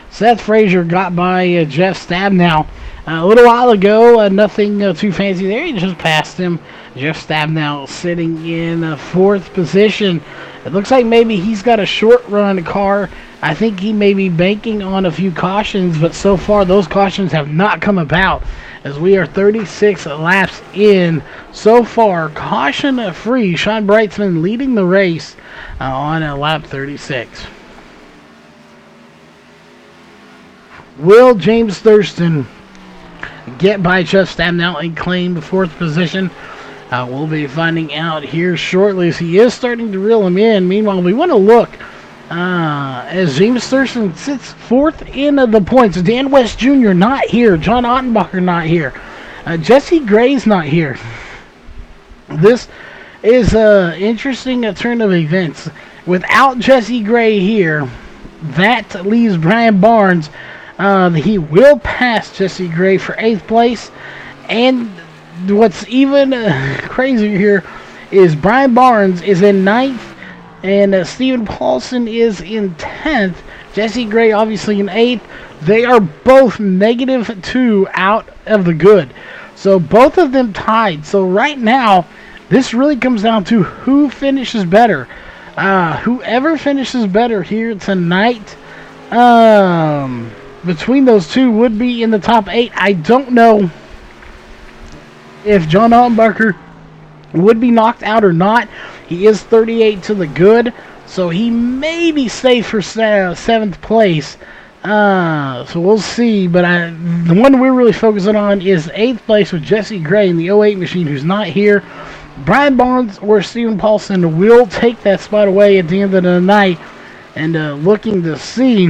Seth Frazier got by Jeff Stabnow a little while ago. Nothing too fancy there. He just passed him. Jeff Stabnow sitting in 4th position. It looks like maybe he's got a short run car. I think he may be banking on a few cautions, but so far those cautions have not come about, as we are 36 laps in so far, caution free. Sean Brightsman leading the race on lap 36. Will James Thurston get by Jeff Stabnow and claim the 4th position? We'll be finding out here shortly, as he is starting to reel him in. Meanwhile, we want to look as James Thurston sits 4th in the points. Dan West Jr. not here. John Ottenbacher not here. Jesse Gray's not here. This is an interesting turn of events. Without Jesse Gray here, that leaves Brian Barnes He will pass Jesse Gray for 8th place. And what's even crazier here is Brian Barnes is in 9th, and Steven Paulson is in 10th. Jesse Gray obviously in 8th. They are both -2 out of the good. So both of them tied. So right now, this really comes down to who finishes better. Whoever finishes better here tonight, between those two would be in the top 8. I don't know if John Altenbacher would be knocked out or not. He is 38 to the good, so he may be safe for 7th place. So we'll see. But the one we're really focusing on is 8th place with Jesse Gray in the '08 machine, who's not here. Brian Barnes or Steven Paulson will take that spot away at the end of the night. And looking to see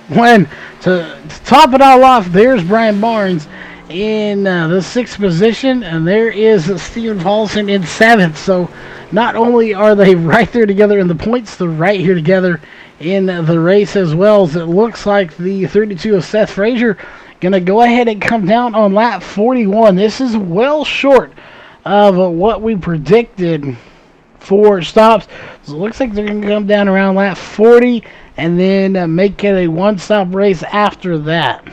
when, to top it all off, there's Brian Barnes in the 6th position, and there is Steven Paulson in 7th. So not only are they right there together in the points, they're right here together in the race as well. As it looks like the 32 of Seth Frazier going to go ahead and come down on lap 41. This is well short of what we predicted for stops. So it looks like they're going to come down around lap 40 and then make it a one-stop race after that.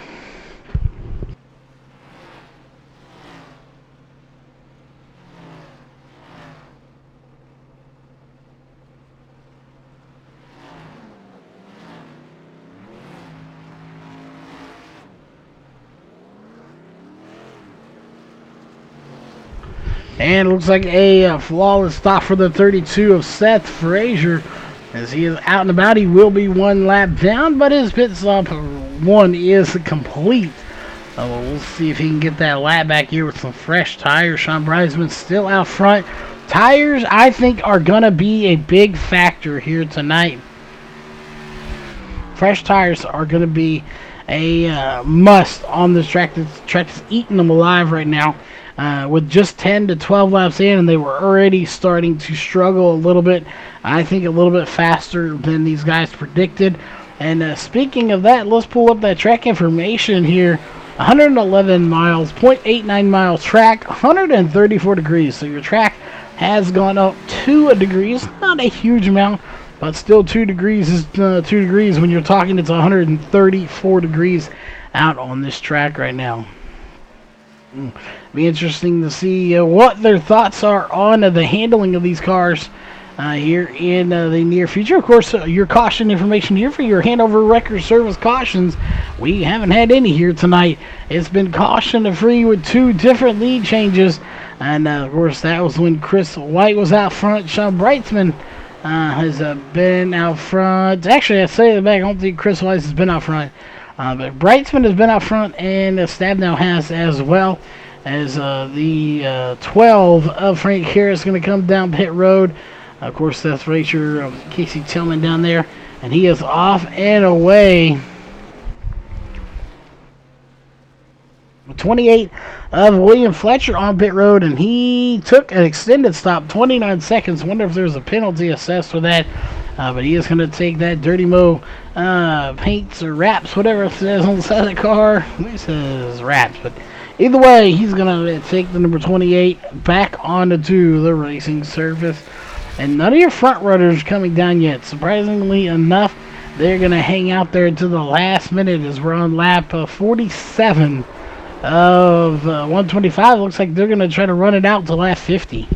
And it looks like a flawless stop for the 32 of Seth Frazier. As he is out and about, he will be one lap down, but his pit stop one is complete. We'll see if he can get that lap back here with some fresh tires. Sean Breisman still out front. Tires, I think, are going to be a big factor here tonight. Fresh tires are going to be a must on this track. This track is eating them alive right now. With just 10 to 12 laps in, and they were already starting to struggle a little bit. I think a little bit faster than these guys predicted. And speaking of that, let's pull up that track information here. 111 miles, 0.89 miles track, 134 degrees. So your track has gone up 2 degrees. Not a huge amount, but still 2 degrees is 2 degrees when you're talking. It's 134 degrees out on this track right now. Be interesting to see what their thoughts are on the handling of these cars here in the near future. Of course, your caution information here for your Hanover Record Service cautions. We haven't had any here tonight. It's been caution-free with 2 different lead changes. And, of course, that was when Chris White was out front. Sean Brightsman has been out front. Actually, I say it back. I don't think Chris White has been out front. But Brightsman has been out front, and Stabnow has as well. As the 12 of Frank Harris going to come down pit road. Of course, that's Frazier, Casey Tillman down there. And he is off and away. 28 of William Fletcher on pit road, and he took an extended stop, 29 seconds. Wonder if there's a penalty assessed for that. But he is going to take that Dirty Mo paints or wraps, whatever it says on the side of the car. It says wraps, but either way, he's going to take the number 28 back onto the racing surface. And none of your front runners coming down yet. Surprisingly enough, they're going to hang out there until the last minute as we're on lap 47 of 125. Looks like they're going to try to run it out to lap 50.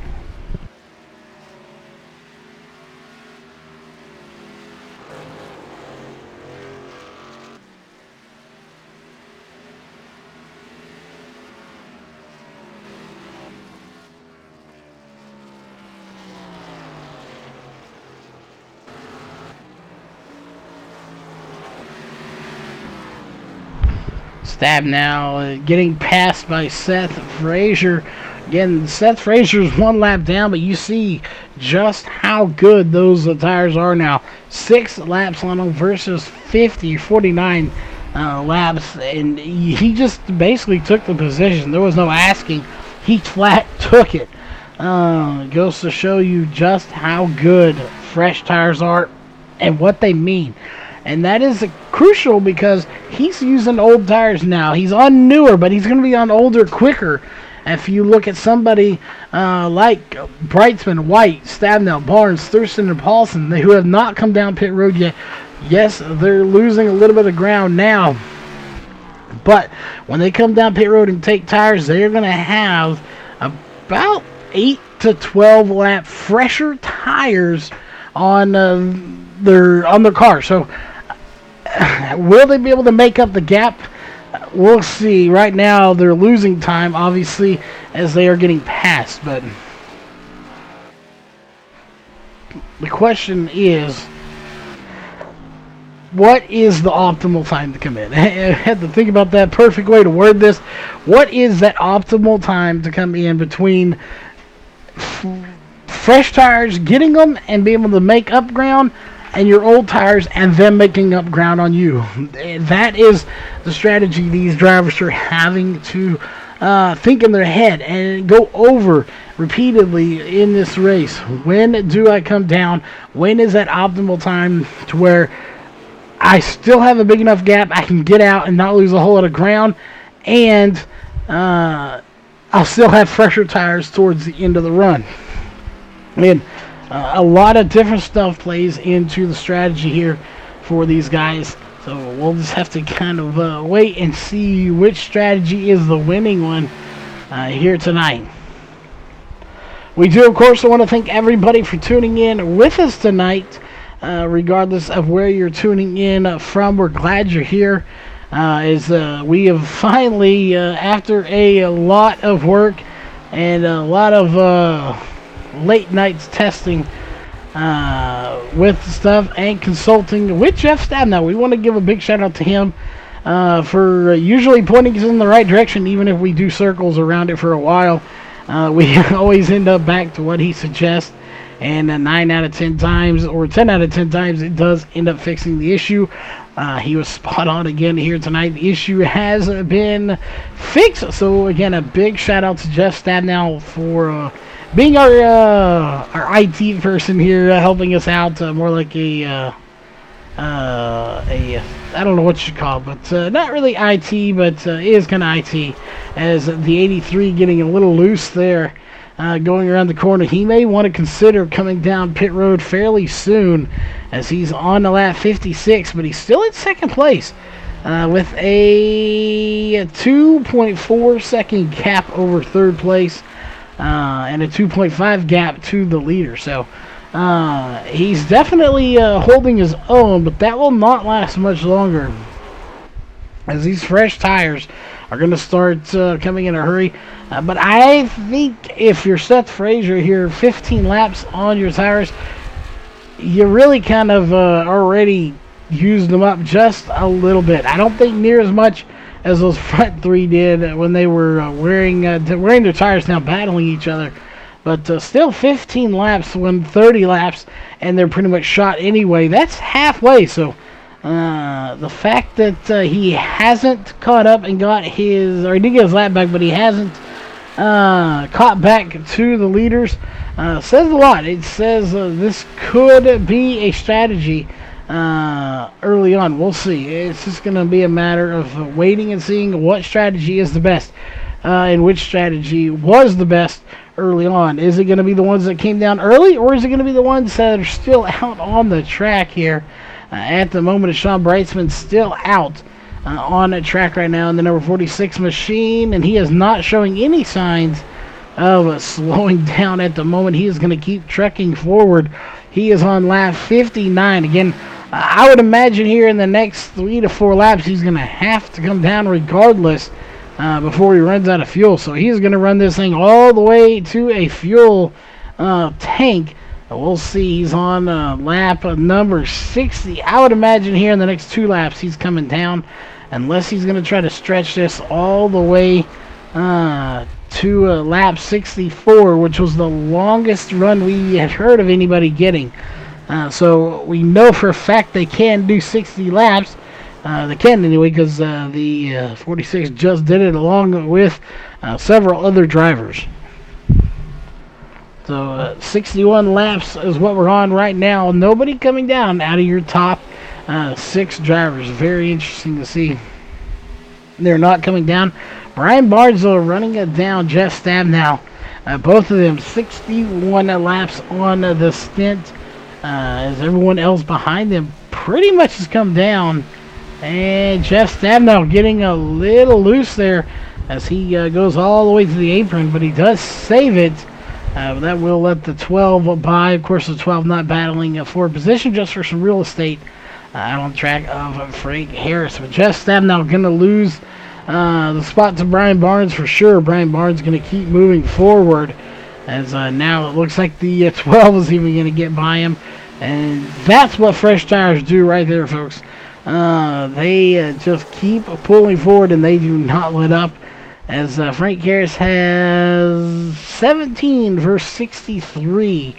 Stabnow getting passed by Seth Frazier. Again, Seth Frazier's one lap down, but you see just how good those tires are now. 6 laps on them versus 49 laps, and he just basically took the position. There was no asking. He flat took it. Goes to show you just how good fresh tires are and what they mean. And that is crucial because he's using old tires now. He's on newer, but he's going to be on older quicker. If you look at somebody like Brightsman, White, Stabnell, Barnes, Thurston, and Paulson, who have not come down pit road yet, yes, they're losing a little bit of ground now. But when they come down pit road and take tires, they're going to have about 8 to 12 lap fresher tires on their car. So will they be able to make up the gap? We'll see. Right now, they're losing time, obviously, as they are getting passed. But the question is, what is the optimal time to come in? I had to think about that perfect way to word this. What is that optimal time to come in between fresh tires, getting them, and being able to make up ground, and your old tires and them making up ground on you? That is the strategy these drivers are having to think in their head and go over repeatedly in this race. When do I come down? When is that optimal time to where I still have a big enough gap I can get out and not lose a whole lot of ground, and I'll still have fresher tires towards the end of the run? And a lot of different stuff plays into the strategy here for these guys. So we'll just have to kind of wait and see which strategy is the winning one here tonight. We do, of course, want to thank everybody for tuning in with us tonight. Regardless of where you're tuning in from, we're glad you're here. We have finally, after a lot of work and a lot of late nights testing with stuff and consulting with Jeff Stabnow. We want to give a big shout out to him for usually pointing us in the right direction, even if we do circles around it for a while. We always end up back to what he suggests, and 9 out of 10 times, or 10 out of 10 times, it does end up fixing the issue. He was spot on again here tonight. The issue has been fixed. So again, a big shout out to Jeff Stabnow for being our IT person here, helping us out, more like a I don't know what you call it, but not really IT, but is kind of IT, as the 83 getting a little loose there, going around the corner. He may want to consider coming down pit road fairly soon, as he's on the lap 56, but he's still in second place with a 2.4 second gap over third place. And a 2.5 gap to the leader. So he's definitely holding his own, but that will not last much longer, as these fresh tires are going to start coming in a hurry. But I think if you're Seth Frazier here, 15 laps on your tires, you really kind of already used them up just a little bit. I don't think near as much as those front three did when they were wearing their tires now, battling each other. But still 15 laps when 30 laps, and they're pretty much shot anyway. That's halfway. So the fact that he hasn't caught up and got his, or he did get his lap back, but he hasn't caught back to the leaders, says a lot. It says this could be a strategy early on. We'll see. It's just going to be a matter of waiting and seeing what strategy is the best, and which strategy was the best early on. Is it going to be the ones that came down early, or is it going to be the ones that are still out on the track here? At the moment, Sean Brightsman's still out on the track right now in the number 46 machine, and he is not showing any signs of slowing down at the moment. He is going to keep trekking forward. He is on lap 59. Again, I would imagine here in the next 3 to 4 laps, he's going to have to come down regardless before he runs out of fuel. So he's going to run this thing all the way to a fuel tank. We'll see. He's on lap number 60. I would imagine here in the next 2 laps, he's coming down, unless he's going to try to stretch this all the way to lap 64, which was the longest run we had heard of anybody getting. So we know for a fact they can do 60 laps. They can anyway, because the 46 just did it along with several other drivers. So 61 laps is what we're on right now. Nobody coming down out of your top 6 drivers. Very interesting to see. They're not coming down. Brian Barnesville running it down. Jeff Stabnow. Both of them 61 laps on the stint. As everyone else behind them pretty much has come down. And Jeff Stabnow getting a little loose there as he goes all the way to the apron, but he does save it. That will let the 12 by. Of course, the 12 not battling for position, just for some real estate out on the track of Frank Harris. But Jeff Stabnow going to lose the spot to Brian Barnes for sure. Brian Barnes going to keep moving forward as now it looks like the 12 is even going to get by him. And that's what fresh tires do right there, folks. They just keep pulling forward and they do not let up. As Frank Harris has 17 for 63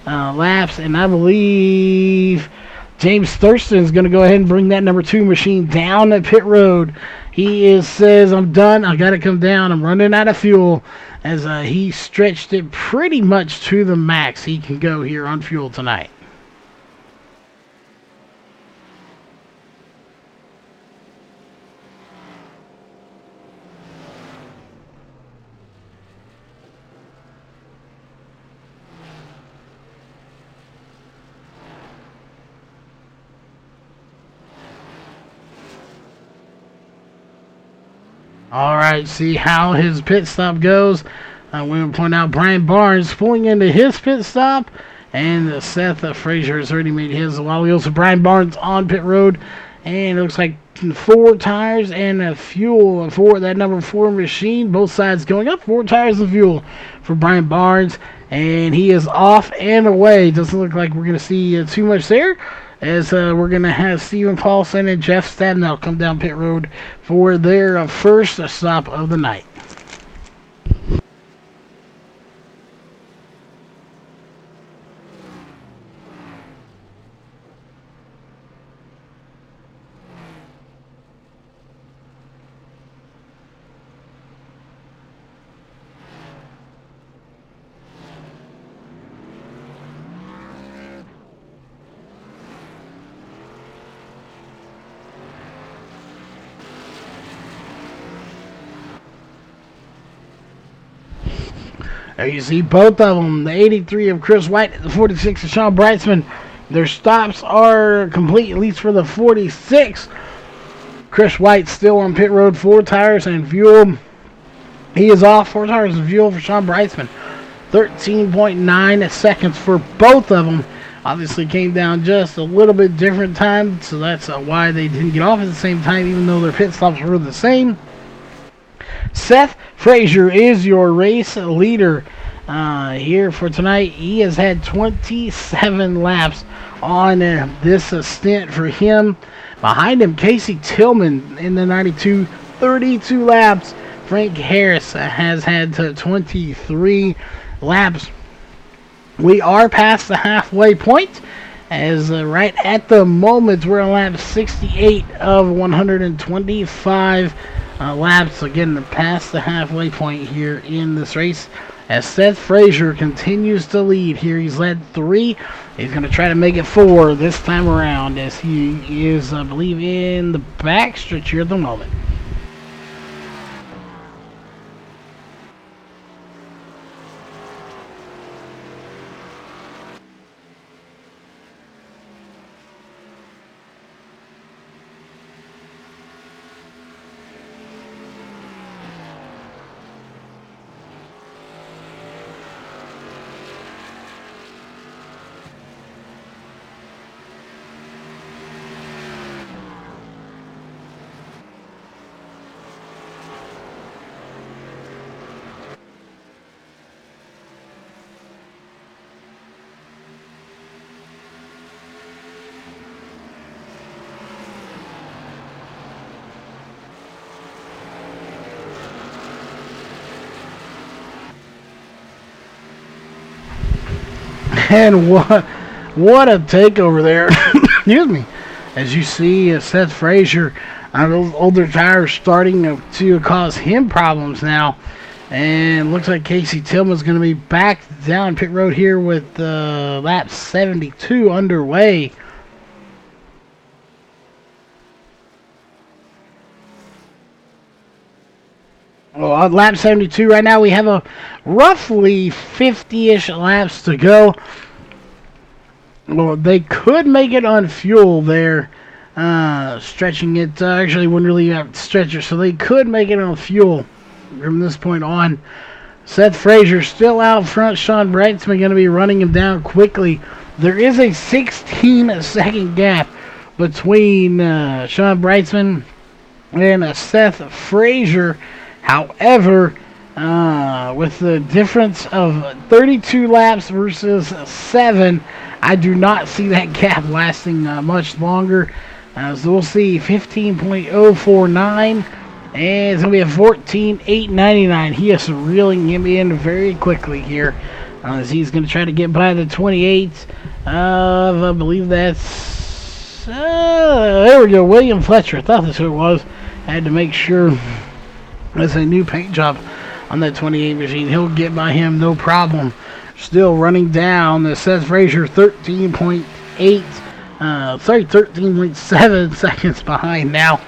laps, and I believe James Thurston is going to go ahead and bring that number 2 machine down at pit road. He says, I'm done. I got to come down. I'm running out of fuel. As he stretched it pretty much to the max he can go here on fuel tonight. All right, see how his pit stop goes. We will point out Brian Barnes pulling into his pit stop, and Seth Frazier has already made his. While we also Brian Barnes on pit road, and it looks like 4 tires and fuel for that number 4 machine. Both sides going up. 4 tires of fuel for Brian Barnes, and he is off and away. Doesn't look like we're going to see too much there, as we're going to have Steven Paulson and Jeff Stabnow come down pit road for their first stop of the night. There you see both of them, the 83 of Chris White and the 46 of Sean Brightsman. Their stops are complete, at least for the 46. Chris White still on pit road, 4 tires and fuel. He is off, 4 tires and fuel for Sean Brightsman. 13.9 seconds for both of them. Obviously came down just a little bit different time, so that's why they didn't get off at the same time, even though their pit stops were the same. Seth Frazier is your race leader here for tonight. He has had 27 laps on this stint for him. Behind him, Casey Tillman in the 92, 32 laps. Frank Harris has had 23 laps. We are past the halfway point, as right at the moment we're on lap 68 of 125 laps. Again, past the halfway point here in this race, as Seth Frazier continues to lead here. He's led 3. He's going to try to make it 4 this time around, as he is, I believe, in the backstretch here at the moment. And what a takeover there. Excuse me. As you see, Seth Frazier, those older tires starting to cause him problems now. And looks like Casey Tillman's going to be back down pit road here with lap 72 underway. Well, on lap 72 right now, we have a roughly 50-ish laps to go. Well, they could make it on fuel there, stretching it. Actually, wouldn't really have to stretch it, so they could make it on fuel from this point on. Seth Frazier still out front. Sean Brightsman going to be running him down quickly. There is a 16-second gap between Sean Brightsman and Seth Frazier. However, with the difference of 32 laps versus 7, I do not see that gap lasting much longer. So we'll see 15.049. And it's going to be a 14.899. He is reeling him in very quickly here. As he's going to try to get by the 28 of, I believe that's, there we go, William Fletcher. I thought that's who it was. I had to make sure. That's a new paint job on that 28 machine. He'll get by him, no problem. Still running down the Seth Frazier 13.7 seconds behind now.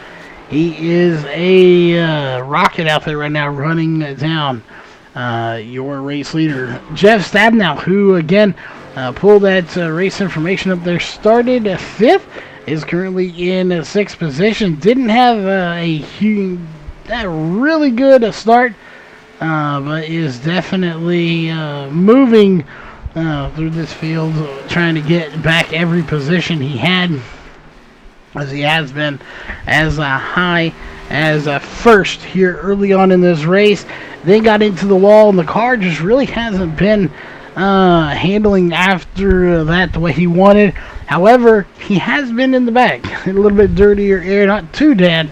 He is a rocket out there right now running down your race leader. Jeff Stabnow, who again pulled that race information up there, started 5th, is currently in 6th position. Didn't have a really good start, but is definitely moving through this field, trying to get back every position he had, as he has been as high as first here early on in this race. Then got into the wall, and the car just really hasn't been handling after that the way he wanted. However, he has been in the back. A little bit dirtier air, not too bad,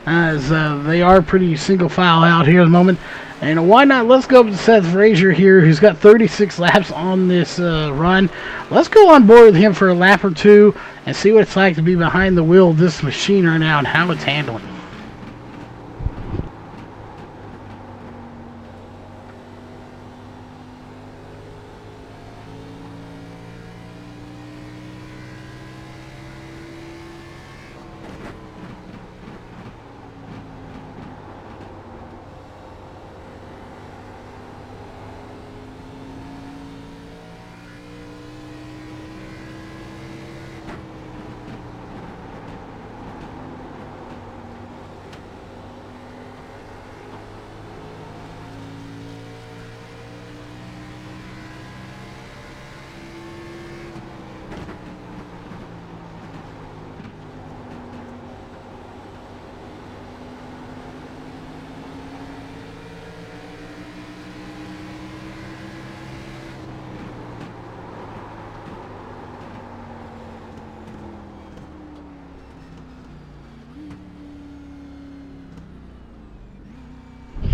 as they are pretty single file out here at the moment. And why not? Let's go up to Seth Frazier here, who's got 36 laps on this run. Let's go on board with him for a lap or two and see what it's like to be behind the wheel of this machine right now and how it's handling.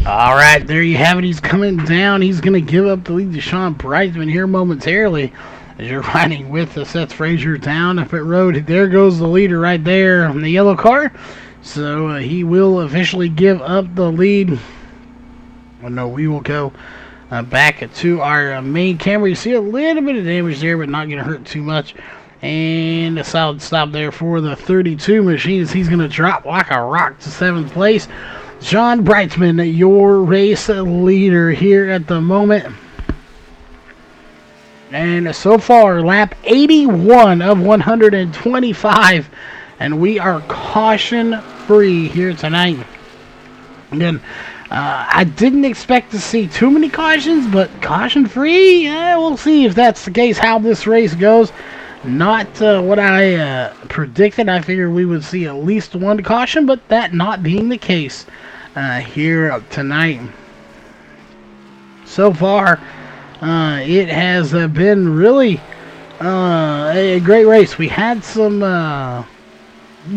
All right, there you have it. He's coming down. He's going to give up the lead to Sean Brightsman here momentarily as you're riding with the Seth Frazier down the pit road. There goes the leader right there on the yellow car. So he will officially give up the lead. Oh, no, we will go back to our main camera. You see a little bit of damage there, but not going to hurt too much. And a solid stop there for the 32 machines. He's going to drop like a rock to 7th place. Sean Brightsman, your race leader here at the moment. And so far, lap 81 of 125. And we are caution-free here tonight. Again, I didn't expect to see too many cautions, but caution-free? We'll see if that's the case, how this race goes. Not what I predicted. I figured we would see at least one caution, but that not being the case here tonight. So far, it has been really a great race. We had some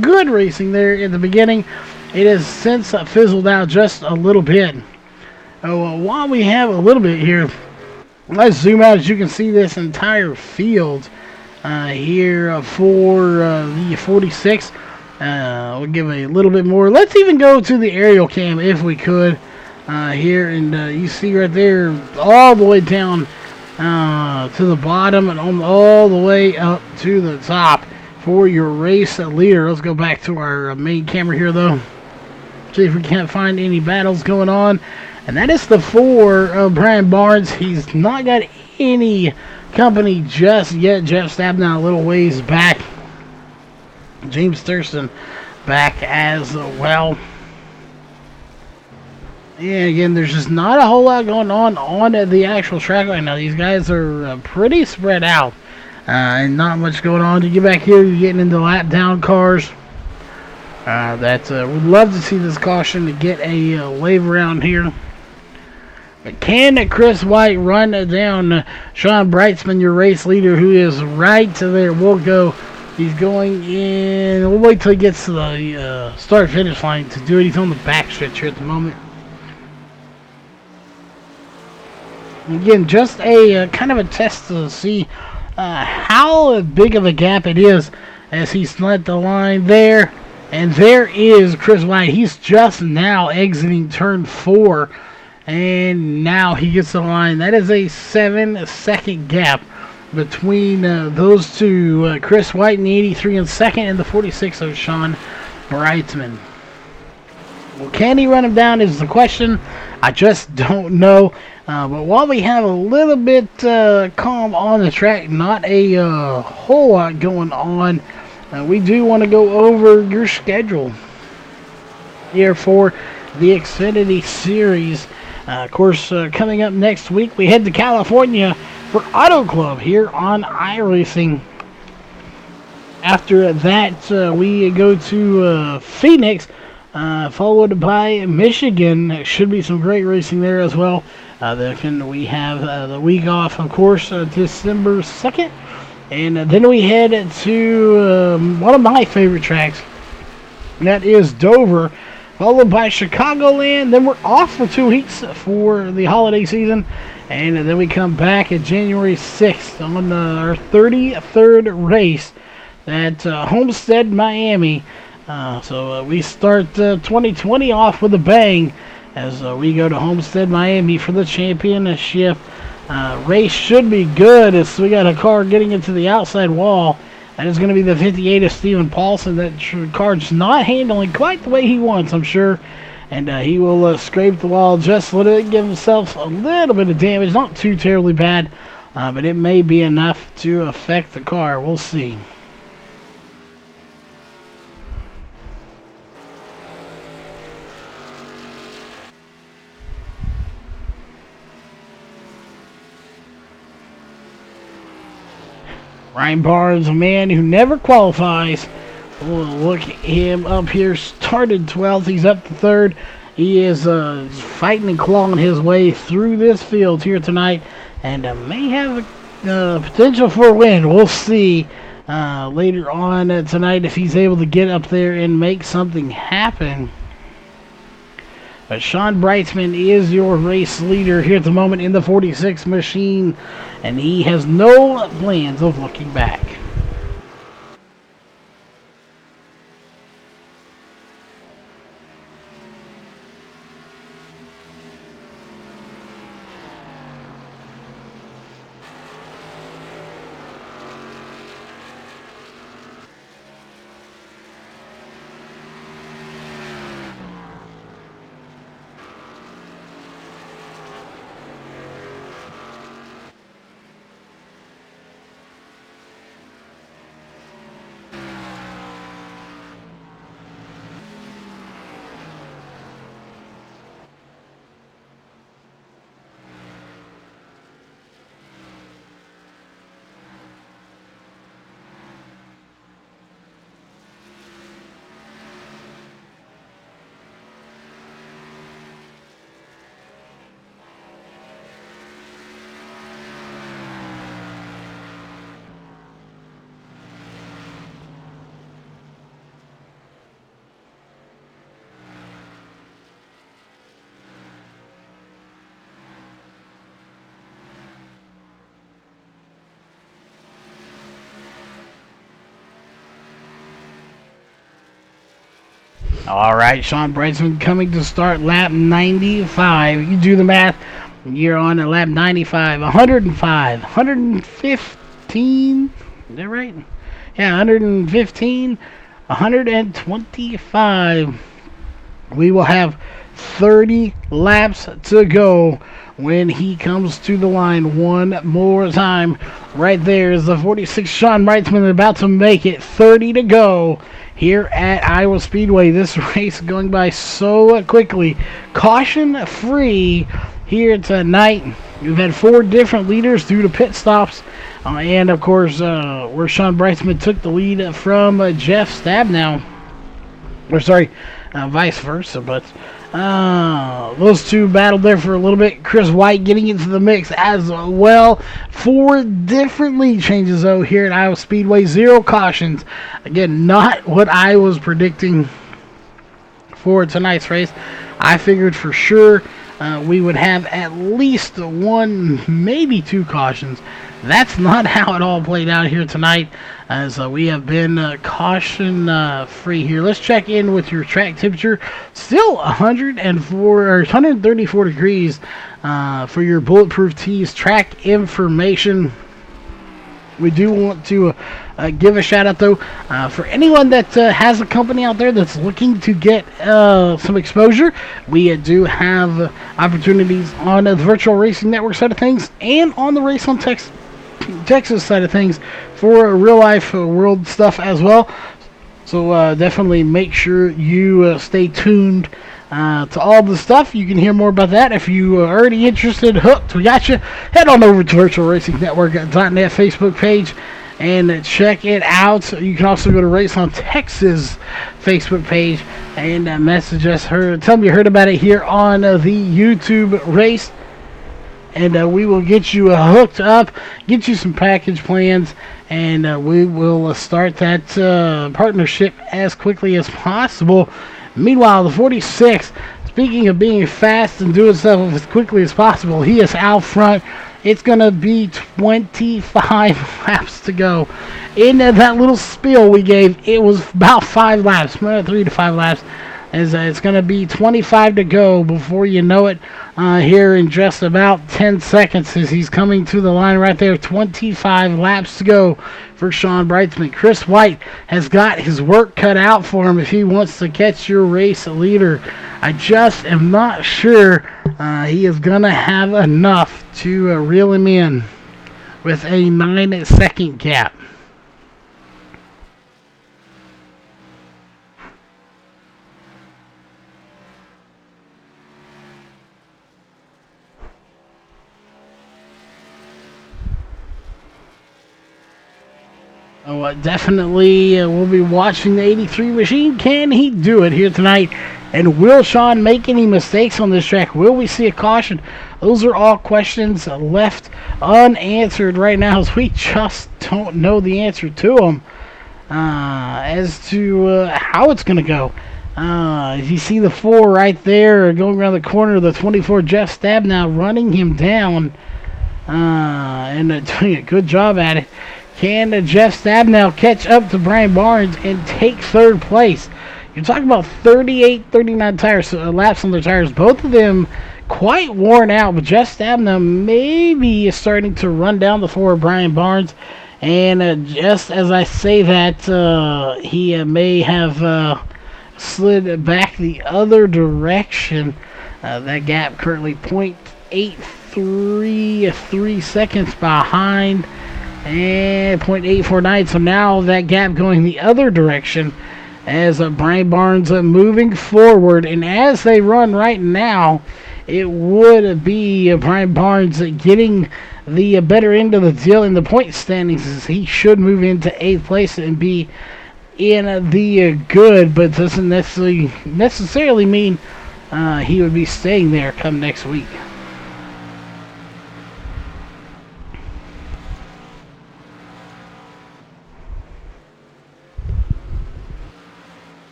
good racing there in the beginning. It has since fizzled out just a little bit. While we have a little bit here, let's zoom out. As you can see, this entire field here for the 46. We'll give a little bit more. Let's even go to the aerial cam if we could here. And you see right there all the way down to the bottom and all the way up to the top for your race leader. Let's go back to our main camera here, though. See if we can't find any battles going on. And that is the 4 of Brian Barnes. He's not got any company just yet. Jeff Stabnow a little ways back. James Thurston back as well. And again, there's just not a whole lot going on the actual track right now. These guys are pretty spread out. And not much going on. To get back here, you're getting into lap down cars. Would love to see this caution to get a wave around here. But can Chris White run down Sean Brightsman, your race leader, who is right to there? We'll go. He's going in. We'll wait till he gets to the start-finish line to do it. He's on the back stretch here at the moment. Again, just a kind of a test to see how big of a gap it is as he's let the line there. And there is Chris White. He's just now exiting turn 4. And now he gets the line. That is a 7-second gap between those two. Chris White in the 83 in second and the 46 of Sean Brightsman. Well, can he run him down is the question. I just don't know. But while we have a little bit calm on the track, not a whole lot going on, we do want to go over your schedule here for the Xfinity Series. Of course, coming up next week, we head to California for Auto Club here on iRacing. After that, we go to Phoenix, followed by Michigan. Should be some great racing there as well. Then we have the week off, of course, December 2nd. And then we head to one of my favorite tracks. That is Dover, followed by Chicagoland. Then we're off for 2 weeks for the holiday season. And then we come back at January 6th on our 33rd race at Homestead, Miami. So we start 2020 off with a bang as we go to Homestead, Miami for the championship. Race should be good as we got a car getting into the outside wall. That is going to be the 58 of Steven Paulson. That car's not handling quite the way he wants, I'm sure. And he will scrape the wall just a little bit, give himself a little bit of damage. Not too terribly bad, but it may be enough to affect the car. We'll see. Ryan Barnes, a man who never qualifies. We'll look at him up here. Started 12th. He's up to 3rd. He is fighting and clawing his way through this field here tonight. And may have potential for a win. We'll see later on tonight if he's able to get up there and make something happen. But Sean Brightsman is your race leader here at the moment in the 46 machine, and he has no plans of looking back. All right, Sean Brightsman coming to start lap 95. You do the math. You're on at lap 95, 105, 115. Is that right? Yeah, 115, 125. We will have 30 laps to go when he comes to the line one more time. Right there is the 46 Sean Brightsman about to make it. 30 to go here at Iowa Speedway. This race going by so quickly. Caution free here tonight. We've had 4 different leaders due to pit stops. And of course, where Sean Brightsman took the lead from Jeff Stabnow. Or sorry, vice versa. But those two battled there for a little bit. Chris White getting into the mix as well. 4 different lead changes though here at Iowa Speedway. 0 cautions. Again, not what I was predicting for tonight's race. I figured for sure we would have at least 1, maybe 2 cautions. That's not how it all played out here tonight, as we have been caution free here. Let's check in with your track temperature. Still 104 or 134 degrees for your Bulletproof Tees track information. We do want to give a shout out though for anyone that has a company out there that's looking to get some exposure. We do have opportunities on the Virtual Racing Network side of things and on the Race on Texas side of things for real life world stuff as well. So definitely make sure you stay tuned to all the stuff. You can hear more about that if you are already interested. Hooked, we got you. Head on over to virtualracingnetwork.net Facebook page and check it out. You can also go to Race on Texas Facebook page and message us. Tell me you heard about it here on the YouTube race. And we will get you hooked up, get you some package plans, and we will start that partnership as quickly as possible. Meanwhile, the 46, speaking of being fast and doing stuff as quickly as possible, he is out front. It's going to be 25 laps to go. In that little spiel we gave, it was about 5 laps, 3 to 5 laps. As it's going to be 25 to go before you know it here in just about 10 seconds as he's coming to the line right there. 25 laps to go for Sean Brightsman. Chris White has got his work cut out for him if he wants to catch your race leader. I just am not sure he is going to have enough to reel him in with a 9-second gap. Oh, definitely we'll be watching the 83 machine. Can he do it here tonight? And will Sean make any mistakes on this track? Will we see a caution? Those are all questions left unanswered right now, as we just don't know the answer to them as to how it's going to go. You see the 4 right there going around the corner. The 24 Jeff Stabnow running him down and doing a good job at it. Can Jeff Stabnow catch up to Brian Barnes and take 3rd place? You're talking about 38, 39 tires, laps on the tires. Both of them quite worn out, but Jeff Stabnow maybe is starting to run down the 4 of Brian Barnes. And just as I say that, he may have slid back the other direction. That gap currently 0.833 seconds behind. And 0.849, so now that gap going the other direction as Brian Barnes moving forward. And as they run right now, it would be Brian Barnes getting the better end of the deal in the point standings, as he should move into 8th place and be in the good, but doesn't necessarily mean he would be staying there come next week.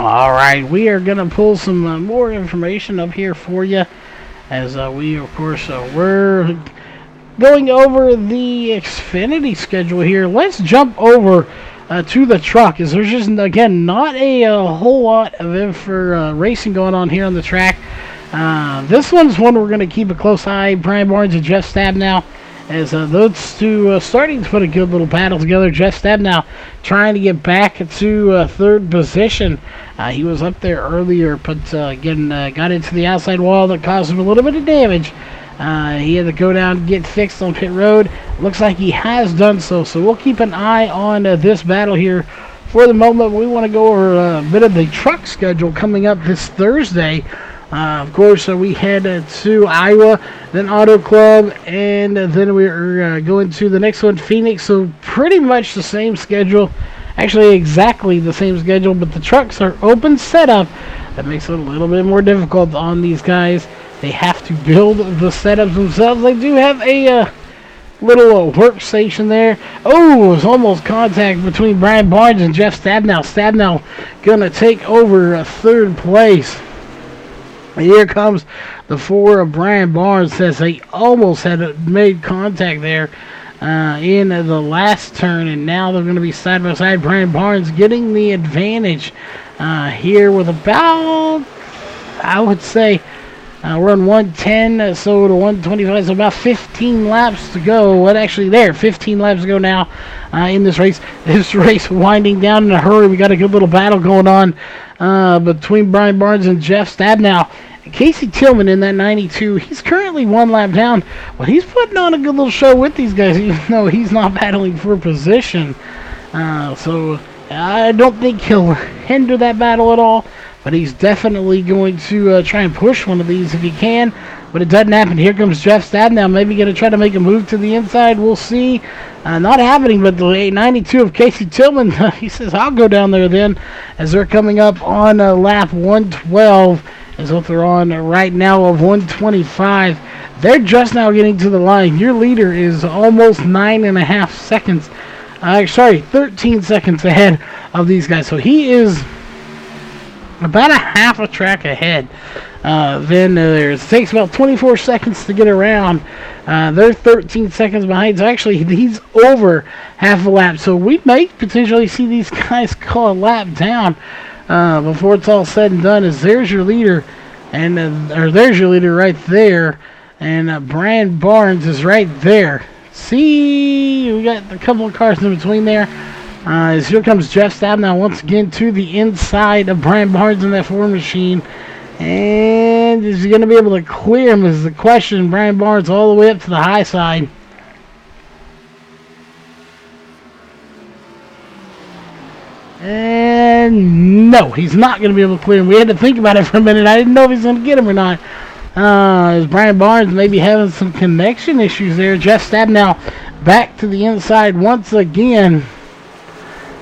All right, we are going to pull some more information up here for you as we, of course, we're going over the Xfinity schedule here. Let's jump over to the truck, as there's just, again, not a whole lot of for racing going on here on the track. This one's one we're going to keep a close eye. Brian Barnes and Jeff Stabnow, as those two starting to put a good little battle together. Jeff Stabnow trying to get back to third position. He was up there earlier, but again, got into the outside wall that caused him a little bit of damage. He had to go down and get fixed on pit road. Looks like he has done so, so we'll keep an eye on this battle here. For the moment, we want to go over a bit of the truck schedule coming up this Thursday. Of course, we head to Iowa, then Auto Club, and then we're going to the next one, Phoenix. So pretty much the same schedule. Actually, exactly the same schedule, but the trucks are open setup. That makes it a little bit more difficult on these guys. They have to build the setups themselves. They do have a little workstation there. Oh, it was almost contact between Brian Barnes and Jeff Stabnow. Stabnow gonna take over third place. Here comes the four of Brian Barnes, says they almost had made contact there in the last turn, and now they're going to be side by side. Brian Barnes getting the advantage here with about, I would say, we're on 110, so to 125, so about 15 laps to go. What actually there? 15 laps to go now in this race. This race winding down in a hurry. We got a good little battle going on between Brian Barnes and Jeff Stabnow. Casey Tillman in that 92, he's currently one lap down, but he's putting on a good little show with these guys, even though he's not battling for position. So I don't think he'll hinder that battle at all, but he's definitely going to try and push one of these if he can. But it doesn't happen. Here comes Jeff Stabnow, maybe going to try to make a move to the inside. We'll see. Not happening, but the 92 of Casey Tillman, he says, I'll go down there then, as they're coming up on lap 112. Is what they're on right now of 125. They're just now getting to the line. Your leader is almost 9.5 seconds. 13 seconds ahead of these guys. So he is about a half a track ahead. Then it takes about 24 seconds to get around. They're 13 seconds behind. So actually, he's over half a lap. So we may potentially see these guys call a lap down before it's all said and done. As there's your leader, and there's your leader right there, and Brian Barnes is right there. See, we got a couple of cars in between there. As here comes Jeff Stabnow once again to the inside of Brian Barnes in that Ford machine. And is he going to be able to clear him is the question. Brian Barnes all the way up to the high side. And no, he's not going to be able to clear him. We had to think about it for a minute. I didn't know if he's going to get him or not. As Brian Barnes maybe having some connection issues there. Jeff Stabnow back to the inside once again.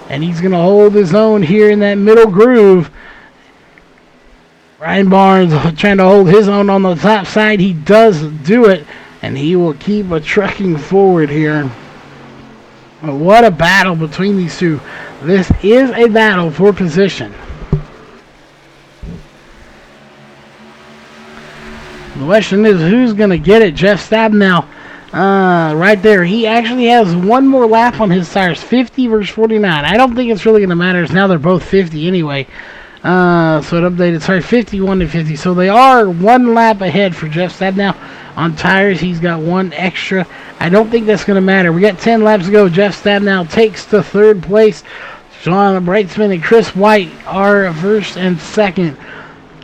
And he's going to hold his own here in that middle groove. Brian Barnes trying to hold his own on the top side. He does do it. And he will keep trucking forward here. What a battle between these two. This is a battle for position. The question is, who's going to get it? Jeff Stabnow right there. He actually has one more lap on his tires. 50 versus 49. I don't think it's really going to matter. Now they're both 50 anyway. So it updated. Sorry, 51 to 50. So they are one lap ahead for Jeff Stabnow. On tires, he's got one extra. I don't think that's going to matter. We got 10 laps to go. Jeff Stabnow takes to third place. Sean Brightsman and Chris White are first and second.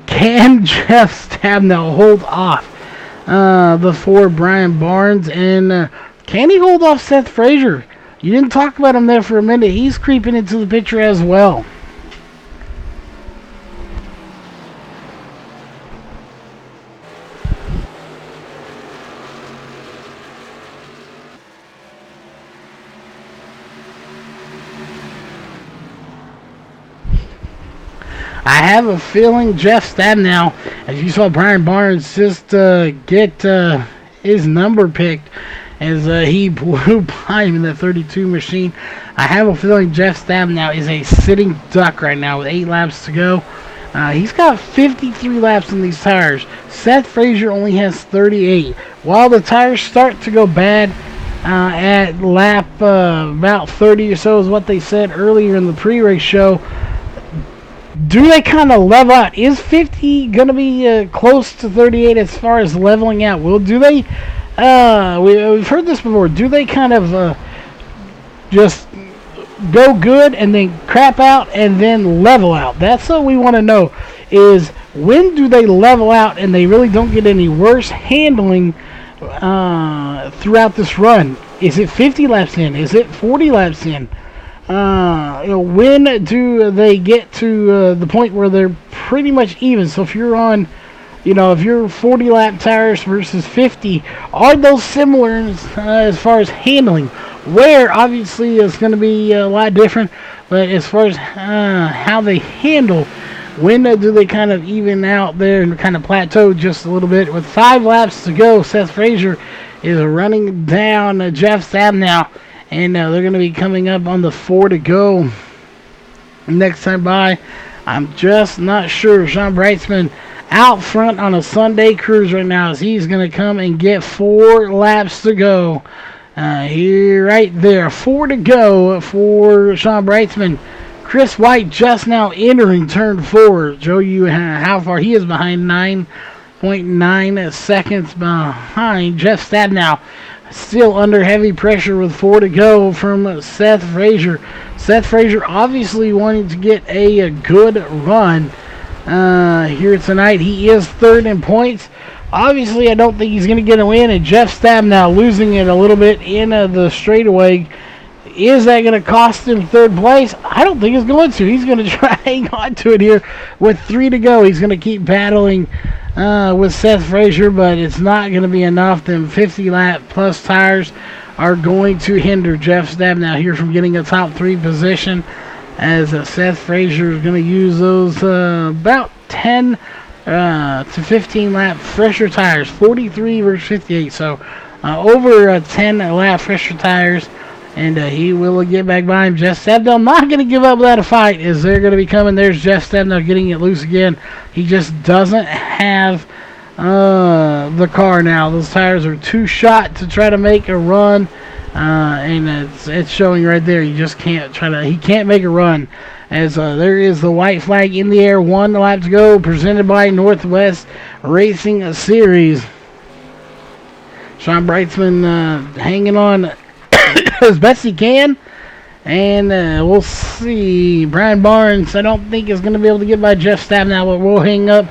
Can Jeff Stabnow hold off before Brian Barnes? And can he hold off Seth Frazier? You didn't talk about him there for a minute. He's creeping into the picture as well. I have a feeling Jeff Stabnow, as you saw Brian Barnes just get his number picked, as he blew by him in the 32 machine. I have a feeling Jeff Stabenow is a sitting duck right now with 8 laps to go. He's got 53 laps on these tires. Seth Frazier only has 38. While the tires start to go bad at lap about 30 or so is what they said earlier in the pre-race show, do they kind of level out? Is 50 going to be close to 38 as far as leveling out? Do they, we've heard this before, do they kind of just go good and then crap out and then level out? That's what we want to know, is when do they level out and they really don't get any worse handling throughout this run? Is it 50 laps in? Is it 40 laps in? When do they get to the point where they're pretty much even? So if you're on, if you're 40 lap tires versus 50, are those similar as far as handling? Where obviously is going to be a lot different, but as far as how they handle, when do they kind of even out there and kind of plateau just a little bit? With 5 laps to go, Seth Frazier is running down Jeff Stabenow, and they're going to be coming up on the 4 to go next time by. I'm just not sure. Sean Brightsman out front on a Sunday cruise right now as he's going to come and get 4 laps to go. Here, right there, 4 to go for Sean Brightsman. Chris White just now entering turn 4. Show you how far he is behind, 9.9 seconds behind Jeff Stabenow. Still under heavy pressure with 4 to go from Seth Frazier. Seth Frazier obviously wanting to get a good run here tonight. He is 3rd in points. Obviously, I don't think he's going to get a win, and Jeff Stabenow losing it a little bit in the straightaway. Is that going to cost him 3rd place? I don't think it's going to. He's going to try to hang on to it here with 3 to go. He's going to keep battling with Seth Frazier, but it's not going to be enough. Them 50 lap plus tires are going to hinder Jeff Stabenow here from getting a top 3 position, as Seth Frazier is going to use those about 10 to 15 lap fresher tires, 43 versus 58, so over 10 lap fresher tires, and he will get back by him. Jeff Stabenow not going to give up without a fight, as they're going to be coming. There's Jeff Stabenow getting it loose again. He just doesn't have the car now. Those tires are too shot to try to make a run, and it's showing right there. He just can't he can't make a run, as there is the white flag in the air. 1 lap to go, presented by Northwest Racing Series. Sean Brightsman hanging on as best he can, and we'll see. Brian Barnes, I don't think is going to be able to get by Jeff Stabenow, but we'll hang up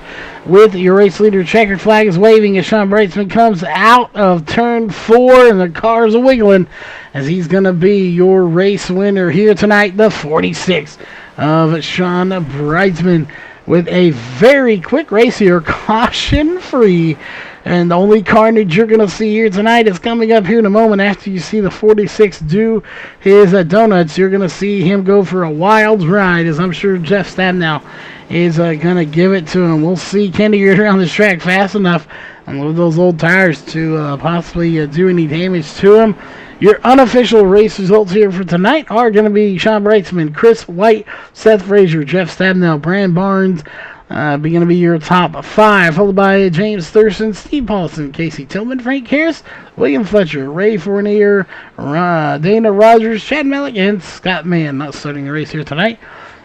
with your race leader. Checkered flag is waving as Sean Brightsman comes out of turn 4, and the car's wiggling as he's going to be your race winner here tonight, the 46 of Sean Brightsman, with a very quick race here, caution free. And the only carnage you're going to see here tonight is coming up here in a moment after you see the 46 do his donuts. You're going to see him go for a wild ride, as I'm sure Jeff Stabenow is going to give it to him. We'll see, can he get around this track fast enough with those old tires to possibly do any damage to him. Your unofficial race results here for tonight are going to be Sean Brightsman, Chris White, Seth Frazier, Jeff Stabenow, Brian Barnes, going to be your top 5, followed by James Thurston, Steve Paulson, Casey Tillman, Frank Harris, William Fletcher, Ray Fournier, Dana Rogers, Chad Malik, and Scott Mann. Not starting the race here tonight,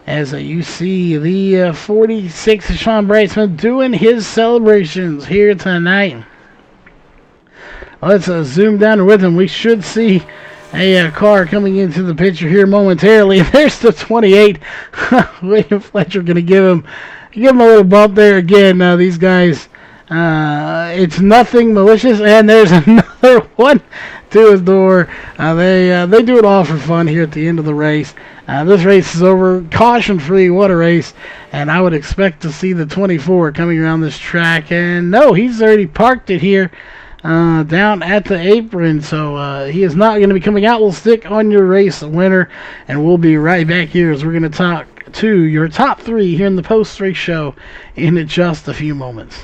as you see the 46 Sean Brightsman doing his celebrations here tonight. Let's zoom down with him. We should see a car coming into the picture here momentarily. There's the 28. William Fletcher going to give him a little bump there again. These guys, it's nothing malicious, and there's another one to his door. They do it all for fun here at the end of the race. This race is over, caution free. What a race! And I would expect to see the 24 coming around this track, and no, he's already parked it here down at the apron, so he is not going to be coming out. We'll stick on your race winner, and we'll be right back here as we're going to talk to your top 3 here in the post-race show in just a few moments.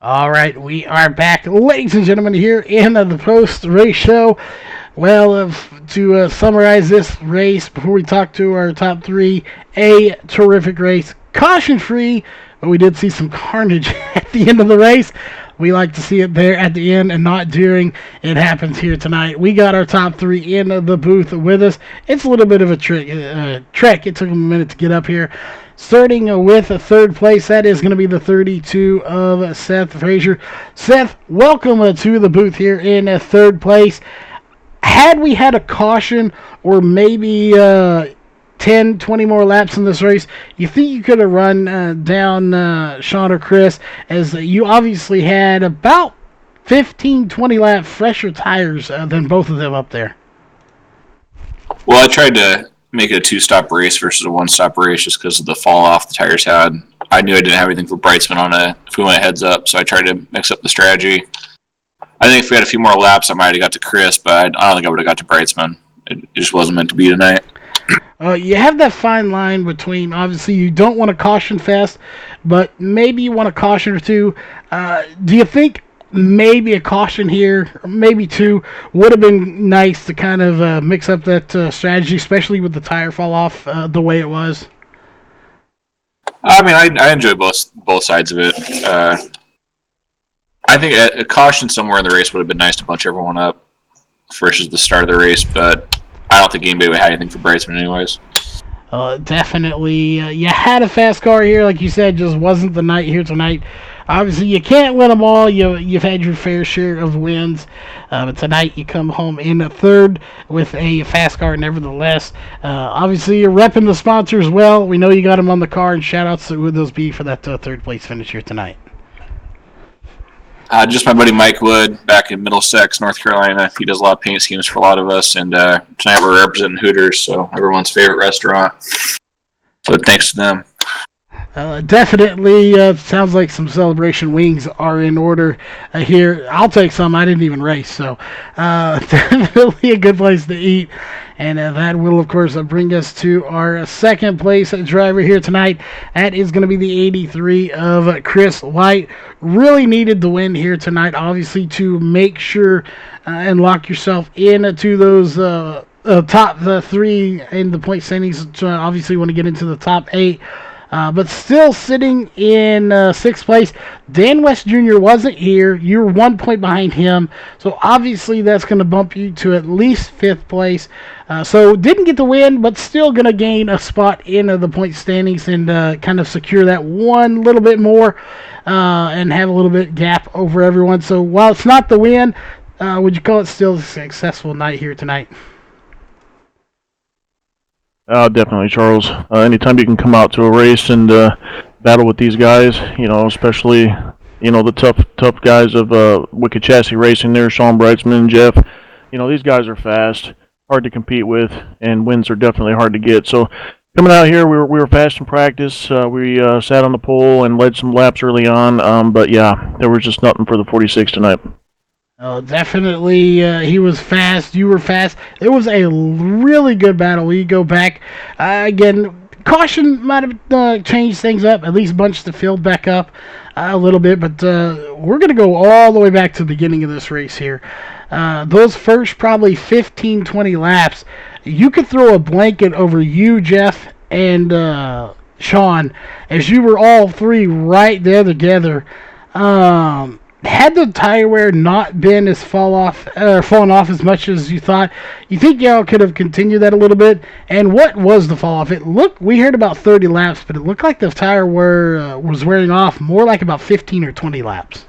All right, we are back, ladies and gentlemen, here in the post-race show. Well, to summarize this race before we talk to our top three, a terrific race, caution-free, but we did see some carnage at the end of the race. We like to see it there at the end and not during. It happens here tonight. We got our top three in the booth with us. It's a little bit of a trek. It took a minute to get up here. Starting with a third place, that is going to be the 32 of Seth Frazier. Seth, welcome to the booth here in third place. Had we had a caution or maybe 10, 20 more laps in this race, you think you could have run down Sean or Chris, as you obviously had about 15, 20 lap fresher tires than both of them up there? Well, I tried to make it a two-stop race versus a one-stop race just because of the fall-off the tires had. I knew I didn't have anything for Brightsman on it if we went heads up, so I tried to mix up the strategy. I think if we had a few more laps, I might have got to Chris, but I don't think I would have got to Brightsman. It just wasn't meant to be tonight. You have that fine line between, obviously, you don't want to caution fast, but maybe you want a caution or two. Do you think maybe a caution here, maybe two, would have been nice to kind of mix up that strategy, especially with the tire fall off the way it was? I mean, I enjoy both sides of it. I think a caution somewhere in the race would have been nice to bunch everyone up versus the start of the race, but I don't think anybody would have anything for Brightsman anyways. Definitely. You had a fast car here, like you said, just wasn't the night here tonight. Obviously, you can't win them all. You've had your fair share of wins. But tonight, you come home in third with a fast car, nevertheless. Obviously, you're repping the sponsors well. We know you got them on the car, and shout-outs to who those be for that third-place finish here tonight. Just my buddy Mike Wood back in Middlesex, North Carolina. He does a lot of paint schemes for a lot of us, and tonight we're representing Hooters, so everyone's favorite restaurant. So thanks to them. Definitely sounds like some celebration wings are in order here. I'll take some. I didn't even race, so definitely a good place to eat. And that will, of course, bring us to our second place driver here tonight. That is going to be the 83 of Chris White. Really needed the win here tonight, obviously, to make sure and lock yourself into those top three in the point standings. Obviously, want to get into the top 8. But still sitting in sixth place. Dan West Jr. wasn't here. You're 1 point behind him. So obviously that's going to bump you to at least fifth place. So didn't get the win, but still going to gain a spot in the point standings and kind of secure that one little bit more and have a little bit gap over everyone. So while it's not the win, would you call it still a successful night here tonight? Definitely, Charles. Anytime you can come out to a race and battle with these guys, especially, the tough guys of Wicked Chassis Racing there, Sean Brightsman, Jeff, these guys are fast, hard to compete with, and wins are definitely hard to get. So coming out here, we were fast in practice. We sat on the pole and led some laps early on, but yeah, there was just nothing for the 46 tonight. Definitely, he was fast. You were fast. It was a really good battle. We go back again. Caution might have changed things up, at least bunched the field back up a little bit. But we're going to go all the way back to the beginning of this race here. Those first probably 15, 20 laps, you could throw a blanket over you, Jeff, and Sean, as you were all three right there together. Had the tire wear not been as fallen off as much as you thought, you think y'all could have continued that a little bit? And what was the fall off? We heard about 30 laps, but it looked like the tire wear was wearing off more like about 15 or 20 laps.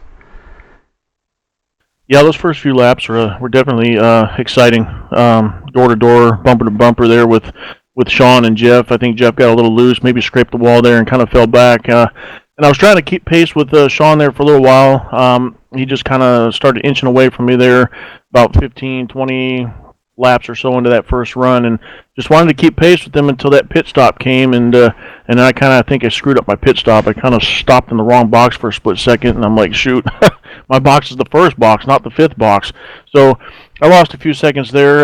Yeah, those first few laps were definitely exciting. Door to door, bumper to bumper there with Sean and Jeff. I think Jeff got a little loose, maybe scraped the wall there and kind of fell back. And I was trying to keep pace with Sean there for a little while. He just kind of started inching away from me there about 15, 20 laps or so into that first run, and just wanted to keep pace with him until that pit stop came. And I kind of think I screwed up my pit stop. I kind of stopped in the wrong box for a split second, and I'm like, shoot, my box is the first box, not the fifth box. So I lost a few seconds there,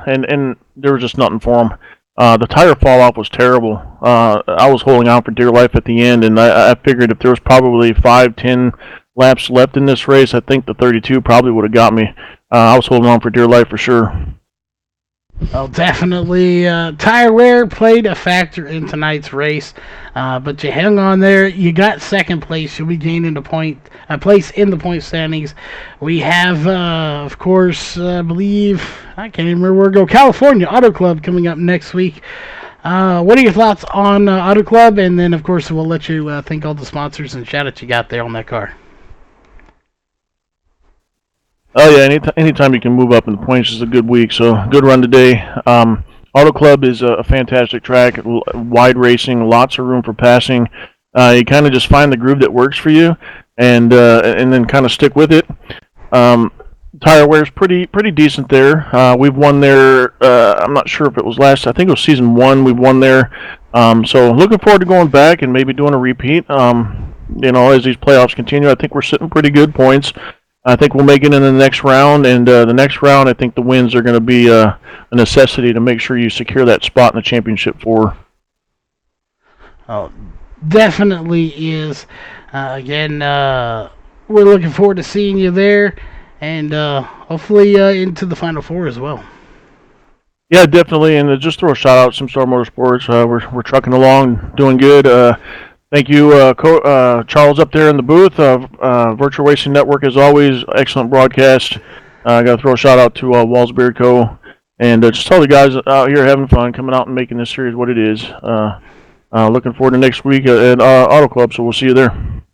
and there was just nothing for him. The tire fall off was terrible. I was holding on for dear life at the end, and I figured if there was probably 5, 10 laps left in this race, I think the 32 probably would have got me. I was holding on for dear life for sure. Well, definitely, tire wear played a factor in tonight's race, but you hung on there. You got second place. You'll be gaining a place in the point standings. We have, of course, I believe I can't even remember where to go. California Auto Club coming up next week. What are your thoughts on Auto Club? And then, of course, we'll let you thank all the sponsors and shout out you got there on that car. Oh yeah, anytime you can move up in the points is a good week. So good run today. Auto Club is a fantastic track, wide racing, lots of room for passing. You kind of just find the groove that works for you, and then kind of stick with it. Tire wear is pretty decent there. We've won there. I'm not sure if it was I think it was season 1. We've won there. So looking forward to going back and maybe doing a repeat. As these playoffs continue, I think we're sitting pretty good points. I think we'll make it in the next round, and the next round, I think the wins are going to be a necessity to make sure you secure that spot in the championship four. Oh, definitely is. Again, we're looking forward to seeing you there, and hopefully into the Final Four as well. Yeah, definitely, and just throw a shout out to Star Motorsports. We're trucking along, doing good. Thank you, Charles, up there in the booth. Virtual Racing Network, as always, excellent broadcast. I got to throw a shout out to Walls Beard Co. And just tell the guys out here having fun, coming out and making this series what it is. Looking forward to next week at Auto Club, so we'll see you there.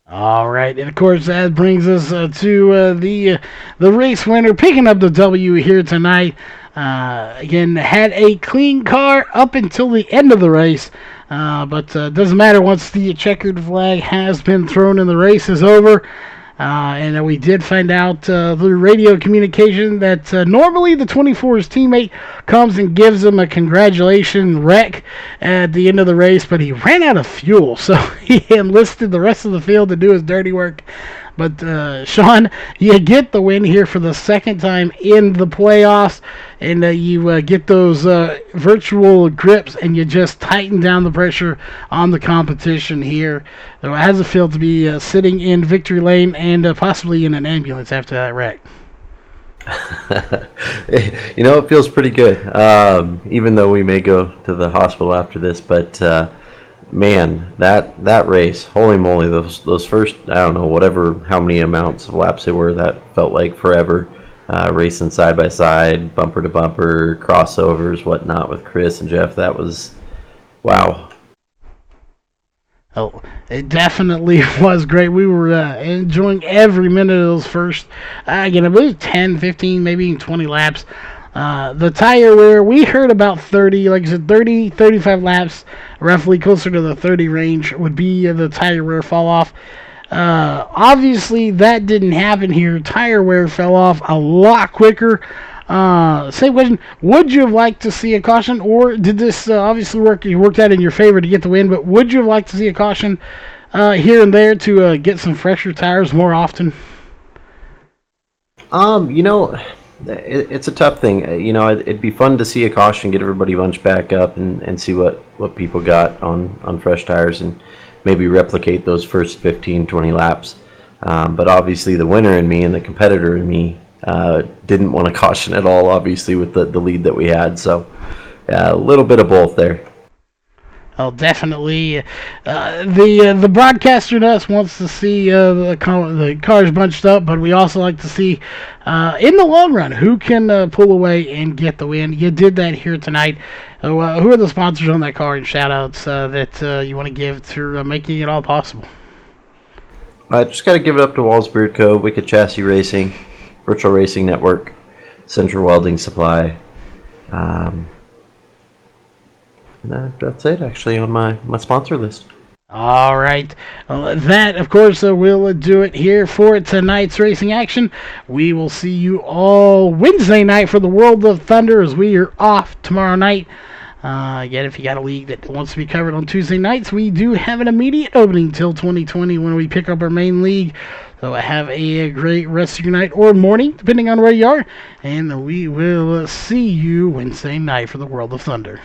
All right, and of course that brings us to the race winner picking up the W here tonight. Again, had a clean car up until the end of the race. But doesn't matter once the checkered flag has been thrown and the race is over. And we did find out through radio communication that normally the 24's teammate comes and gives him a congratulation wreck at the end of the race, but he ran out of fuel, so he enlisted the rest of the field to do his dirty work. But, Sean, you get the win here for the second time in the playoffs, and you get those virtual grips, and you just tighten down the pressure on the competition here. So it has a feel to be sitting in victory lane and possibly in an ambulance after that wreck. It feels pretty good, even though we may go to the hospital after this, but man, that race, holy moly, those first, I don't know, how many amounts of laps they were, that felt like forever. Racing side by side, bumper to bumper, crossovers, whatnot with Chris and Jeff. That was, wow. Oh, it definitely was great. We were enjoying every minute of those first, again, I believe 10, 15, maybe even 20 laps. The tire wear, we heard about 30, like I said, 30, 35 laps, roughly closer to the 30 range would be the tire wear fall off. Obviously, that didn't happen here. Tire wear fell off a lot quicker. Same question, would you have liked to see a caution, or did this obviously worked out in your favor to get the win, but would you have liked to see a caution here and there to get some fresher tires more often? It's a tough thing. It'd be fun to see a caution, get everybody bunched back up, and see what people got on fresh tires, and maybe replicate those first 15, 20 laps. But obviously the winner in me and the competitor in me didn't want to caution at all, obviously, with the lead that we had. So a little bit of both there. Oh, definitely. The broadcaster in us wants to see the cars bunched up, but we also like to see, in the long run, who can pull away and get the win. You did that here tonight. Who are the sponsors on that car and shout-outs that you want to give to making it all possible? I just got to give it up to Walls Beard Co., Wicked Chassis Racing, Virtual Racing Network, Central Welding Supply. That's it, actually, on my sponsor list. All right. Well, that, of course, will do it here for tonight's racing action. We will see you all Wednesday night for the World of Thunder as we are off tomorrow night. Again, if you got a league that wants to be covered on Tuesday nights, we do have an immediate opening till 2020 when we pick up our main league. So have a great rest of your night or morning, depending on where you are. And we will see you Wednesday night for the World of Thunder.